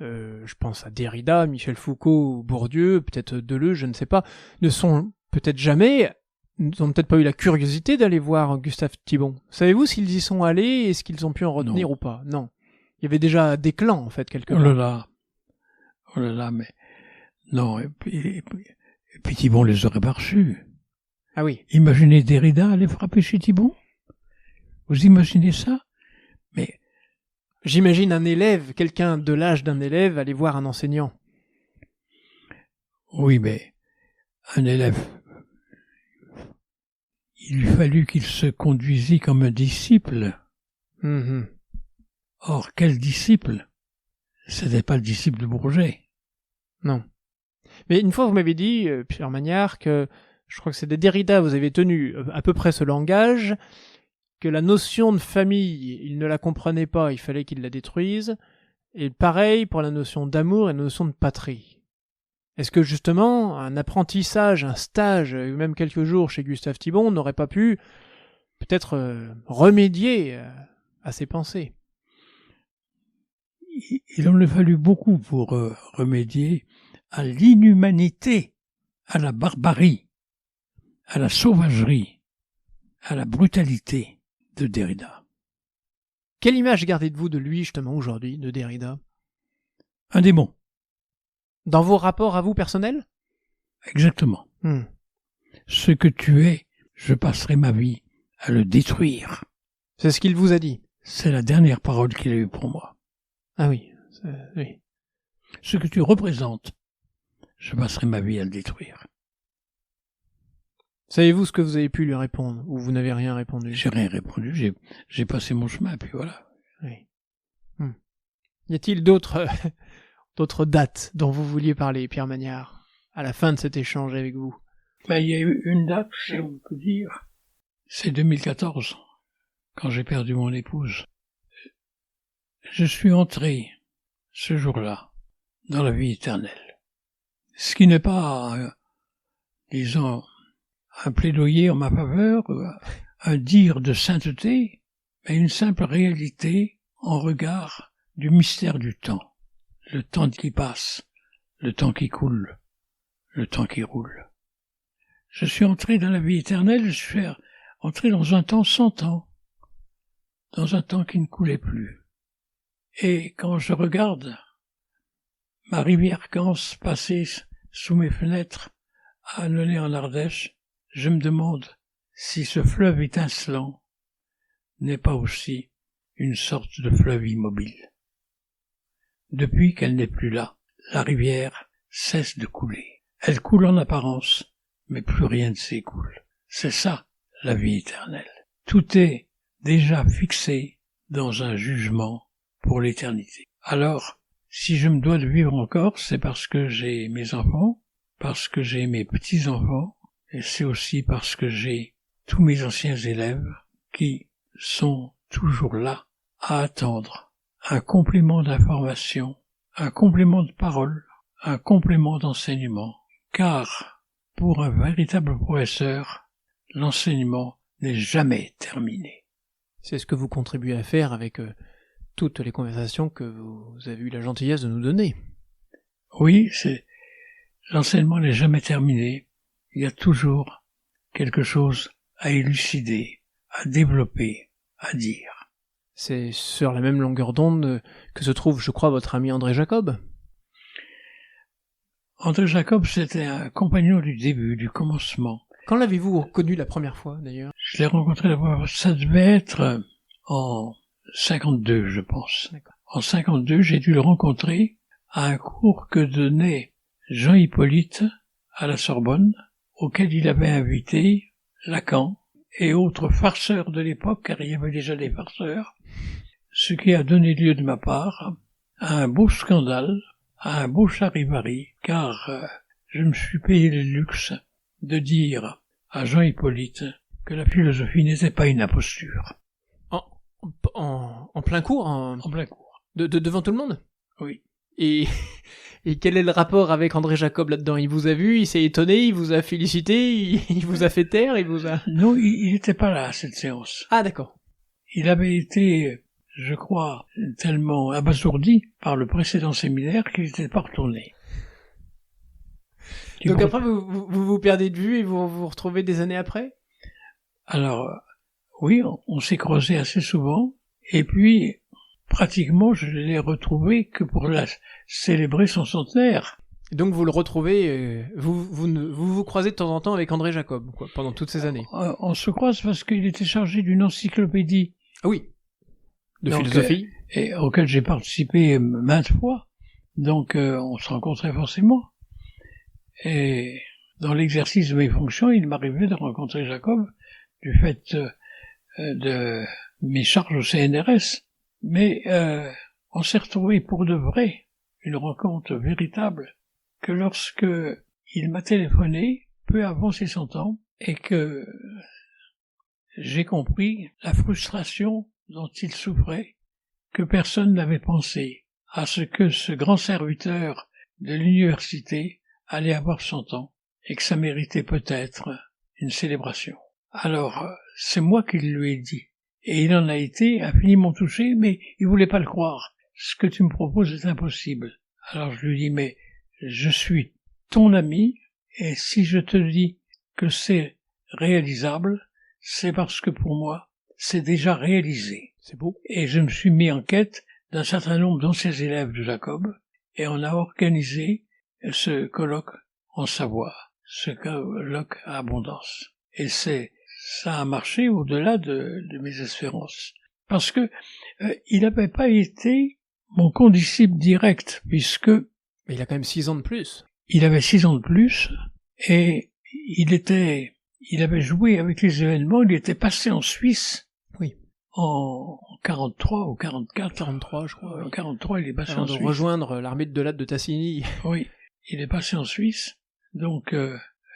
je pense à Derrida, Michel Foucault, Bourdieu, peut-être Deleuze, je ne sais pas, n'ont peut-être pas eu la curiosité d'aller voir Gustave Thibon. Savez-vous s'ils y sont allés et ce qu'ils ont pu en retenir ou pas? Non. Il y avait déjà des clans, en fait, quelque part. Oh là là, mais non, et puis Thibon les aurait pas reçus. Ah oui. Imaginez Derrida aller frapper chez Thibon. Vous imaginez ça? Mais j'imagine un élève, quelqu'un de l'âge d'un élève, aller voir un enseignant. Oui, mais un élève, il lui fallut qu'il se conduisît comme un disciple. Or, quel disciple? C'était pas le disciple de Bourget. Non. Mais une fois, vous m'avez dit, Pierre Magnard, que je crois que c'est des Derrida, vous avez tenu à peu près ce langage, que la notion de famille, il ne la comprenait pas, il fallait qu'il la détruise, et pareil pour la notion d'amour et la notion de patrie. Est-ce que justement, un apprentissage, un stage, même quelques jours chez Gustave Thibon n'aurait pas pu peut-être remédier à ces pensées? Il en a fallu beaucoup pour remédier à l'inhumanité, à la barbarie, à la sauvagerie, à la brutalité de Derrida. Quelle image gardez-vous de lui justement aujourd'hui, de Derrida? Un démon. Dans vos rapports à vous personnels? Exactement. Ce que tu es, je passerai ma vie à le détruire. C'est ce qu'il vous a dit? C'est la dernière parole qu'il a eue pour moi. Ah oui, oui. Ce que tu représentes, je passerai ma vie à le détruire. Savez-vous ce que vous avez pu lui répondre, ou vous n'avez rien répondu? J'ai rien répondu, j'ai passé mon chemin, puis voilà. Oui. Y a-t-il d'autres dates dont vous vouliez parler, Pierre Magnard, à la fin de cet échange avec vous? Il y a eu une date, si on peut dire, c'est 2014, quand j'ai perdu mon épouse. Je suis entré, ce jour-là, dans la vie éternelle. Ce qui n'est pas, disons, un plaidoyer en ma faveur, un dire de sainteté, mais une simple réalité en regard du mystère du temps. Le temps qui passe, le temps qui coule, le temps qui roule. Je suis entré dans la vie éternelle, je suis entré dans un temps sans temps, dans un temps qui ne coulait plus. Et quand je regarde ma rivière Cance passer sous mes fenêtres à Annonay en Ardèche, je me demande si ce fleuve étincelant n'est pas aussi une sorte de fleuve immobile. Depuis qu'elle n'est plus là, la rivière cesse de couler. Elle coule en apparence, mais plus rien ne s'écoule. C'est ça, la vie éternelle. Tout est déjà fixé dans un jugement pour l'éternité. Alors, si je me dois de vivre encore, c'est parce que j'ai mes enfants, parce que j'ai mes petits-enfants, et c'est aussi parce que j'ai tous mes anciens élèves qui sont toujours là à attendre un complément d'information, un complément de parole, un complément d'enseignement. Car Pour un véritable professeur, l'enseignement n'est jamais terminé. C'est ce que vous contribuez à faire avec toutes les conversations que vous avez eu la gentillesse de nous donner. Oui, l'enseignement n'est jamais terminé. Il y a toujours quelque chose à élucider, à développer, à dire. C'est sur la même longueur d'onde que se trouve, je crois, votre ami André Jacob. André Jacob, c'était un compagnon du début, du commencement. Quand l'avez-vous connu la première fois, d'ailleurs? Je l'ai rencontré la première fois, ça devait être en 52, je pense. D'accord. En 52, j'ai dû le rencontrer à un cours que donnait Jean Hippolyte à la Sorbonne, auquel il avait invité Lacan et autres farceurs de l'époque, car il y avait déjà des farceurs, ce qui a donné lieu de ma part à un beau scandale, à un beau charivari, car je me suis payé le luxe de dire à Jean Hippolyte que la philosophie n'était pas une imposture. En plein cours, en plein cours. Devant tout le monde? Oui. Et quel est le rapport avec André Jacob là-dedans? Il vous a vu, il s'est étonné, il vous a félicité, il vous a fait taire, il vous a... Non, il n'était pas là à cette séance. Ah, d'accord. Il avait été, je crois, tellement abasourdi par le précédent séminaire qu'il n'était pas retourné. Donc après, vous perdez de vue et vous vous retrouvez des années après? Alors, oui, on s'est croisés assez souvent, et puis, pratiquement, je ne l'ai retrouvé que pour célébrer son centenaire. Donc vous le retrouvez, vous croisez de temps en temps avec André Jacob, quoi, pendant toutes ces années? On se croise parce qu'il était chargé d'une encyclopédie. Ah oui. De philosophie. Et auquel j'ai participé maintes fois. Donc, on se rencontrait forcément. Et dans l'exercice de mes fonctions, il m'arrivait de rencontrer Jacob du fait de mes charges au CNRS. Mais on s'est retrouvé pour de vrai, une rencontre véritable, que lorsque il m'a téléphoné, peu avant ses 100 ans, et que j'ai compris la frustration dont il souffrait, que personne n'avait pensé à ce que ce grand serviteur de l'université allait avoir 100 ans, et que ça méritait peut-être une célébration. Alors, c'est moi qui lui ai dit. Et il en a été infiniment touché, mais il voulait pas le croire. Ce que tu me proposes est impossible. Alors je lui dis, mais je suis ton ami, et si je te dis que c'est réalisable, c'est parce que pour moi, c'est déjà réalisé. C'est beau. Et je me suis mis en quête d'un certain nombre d'anciens élèves de Jacob, et on a organisé ce colloque en Savoie, ce colloque à Abondance. Et ça a marché au-delà de mes espérances. Parce que il n'avait pas été mon condisciple direct, puisque... Mais il a quand même 6 ans de plus. Il avait 6 ans de plus, et il avait joué avec les événements, il était passé en Suisse. Oui. En 43 ou 44. 43, je crois. En 43, il est passé avant en Suisse. De rejoindre l'armée de Delatte de Tassigny. Oui. Il est passé en Suisse. Donc,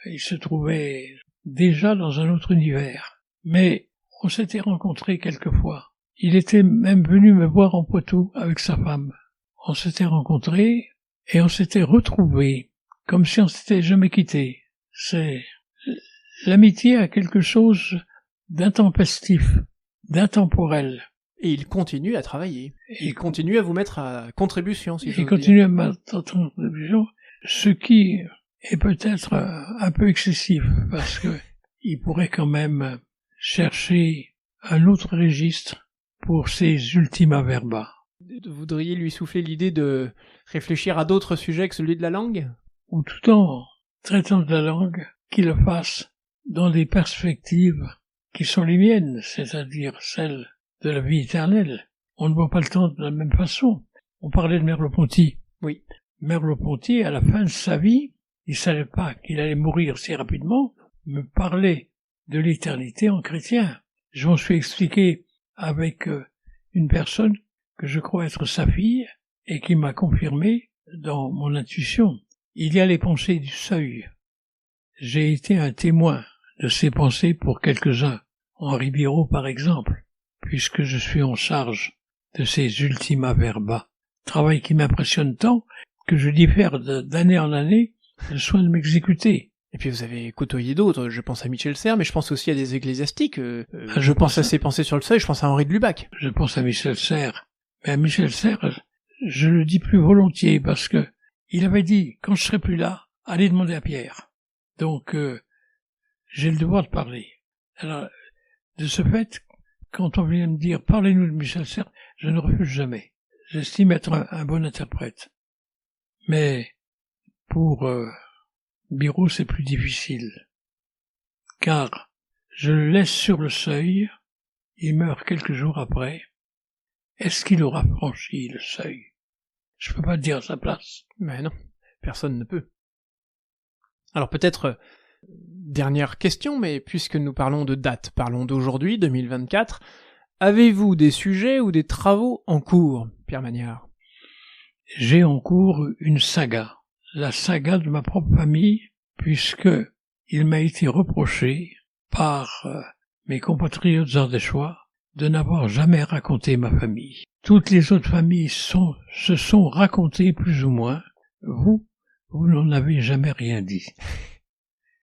il se trouvait déjà dans un autre univers. Mais on s'était rencontrés quelquefois. Il était même venu me voir en Poitou avec sa femme. On s'était rencontrés et on s'était retrouvés comme si on s'était jamais quittés. L'amitié a quelque chose d'intempestif, d'intemporel. Et il continue à travailler. Il continue à vous mettre à contribution, si je veux dire. Il continue à mettre à contribution, ce qui est peut-être un peu excessif, parce que il pourrait quand même chercher un autre registre pour ses ultima verba. Vous voudriez lui souffler l'idée de réfléchir à d'autres sujets que celui de la langue? Ou tout en traitant de la langue, qu'il le fasse dans des perspectives qui sont les miennes, c'est-à-dire celles de la vie éternelle. On ne voit pas le temps de la même façon. On parlait de Merleau-Ponty. Oui. Merleau-Ponty, à la fin de sa vie, il savait pas qu'il allait mourir si rapidement, me parlait de l'éternité en chrétien. Je m'en suis expliqué avec une personne que je crois être sa fille et qui m'a confirmé dans mon intuition. Il y a les pensées du seuil. J'ai été un témoin de ces pensées pour quelques-uns, Henri Birot par exemple, puisque je suis en charge de ces ultima verba, travail qui m'impressionne tant que je diffère d'année en année le soin de m'exécuter. Et puis vous avez côtoyé d'autres, je pense à Michel Serres, mais je pense aussi à des ecclésiastiques. Je Je pense pense à à- ses pensées sur le seuil, je pense à Henri de Lubac. Je pense à Michel Serres. Mais à Michel Serres, je le dis plus volontiers parce que il avait dit, quand je serai plus là, allez demander à Pierre. Donc, j'ai le devoir de parler. Alors, de ce fait, quand on vient me dire, parlez-nous de Michel Serres, je ne refuse jamais. J'estime être un bon interprète. Mais, pour Birot, c'est plus difficile. Car, je le laisse sur le seuil, il meurt quelques jours après. Est-ce qu'il aura franchi le seuil? Je peux pas dire à sa place. Mais non, personne ne peut. Alors peut-être, dernière question, mais puisque nous parlons de date, parlons d'aujourd'hui, 2024, avez-vous des sujets ou des travaux en cours, Pierre Magnard? J'ai en cours une saga, la saga de ma propre famille, puisque il m'a été reproché par mes compatriotes ardéchois de n'avoir jamais raconté ma famille. Toutes les autres familles se sont racontées plus ou moins. Vous n'en avez jamais rien dit.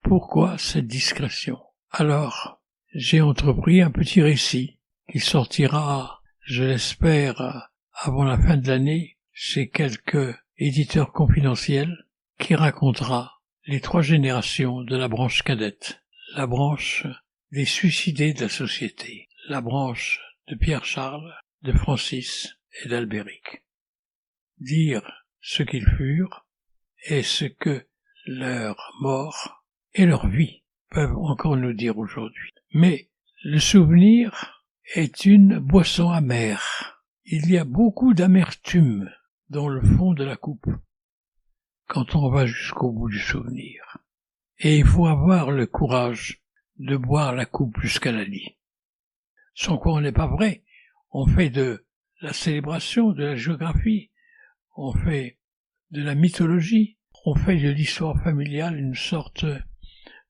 Pourquoi cette discrétion? Alors, j'ai entrepris un petit récit qui sortira, je l'espère, avant la fin de l'année, chez quelques éditeurs confidentiels, qui racontera les 3 générations de la branche cadette, la branche des suicidés de la société, la branche de Pierre-Charles, de Francis et d'Albéric. Dire ce qu'ils furent et ce que leur mort et leur vie peuvent encore nous dire aujourd'hui. Mais le souvenir est une boisson amère. Il y a beaucoup d'amertume dans le fond de la coupe quand on va jusqu'au bout du souvenir. Et il faut avoir le courage de boire la coupe jusqu'à la lie. Sans quoi on n'est pas vrai. On fait de la célébration, de la géographie, on fait de la mythologie, on fait de l'histoire familiale une sorte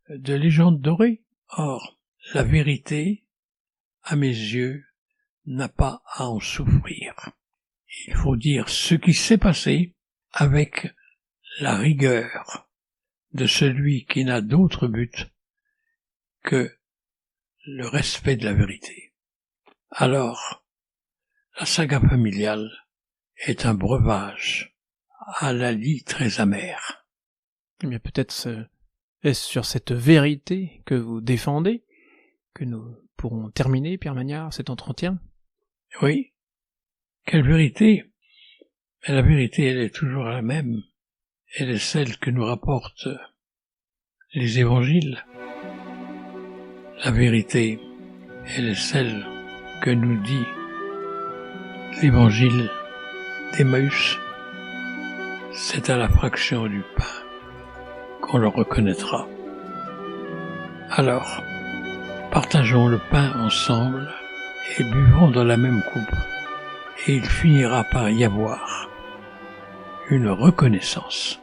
de légende dorée. Or, la vérité, à mes yeux, n'a pas à en souffrir. Il faut dire ce qui s'est passé avec la rigueur de celui qui n'a d'autre but que le respect de la vérité. Alors, la saga familiale est un breuvage à la lie très amère. Eh bien peut-être est-ce sur cette vérité que vous défendez que nous pourrons terminer, Pierre Magnard, cet entretien? Oui. Quelle vérité? Mais la vérité, elle est toujours la même. Elle est celle que nous rapportent les évangiles. La vérité, elle est celle que nous dit l'évangile d'Emmaüs. C'est à la fraction du pain qu'on le reconnaîtra. Alors, partageons le pain ensemble et buvons dans la même coupe, et il finira par y avoir une reconnaissance.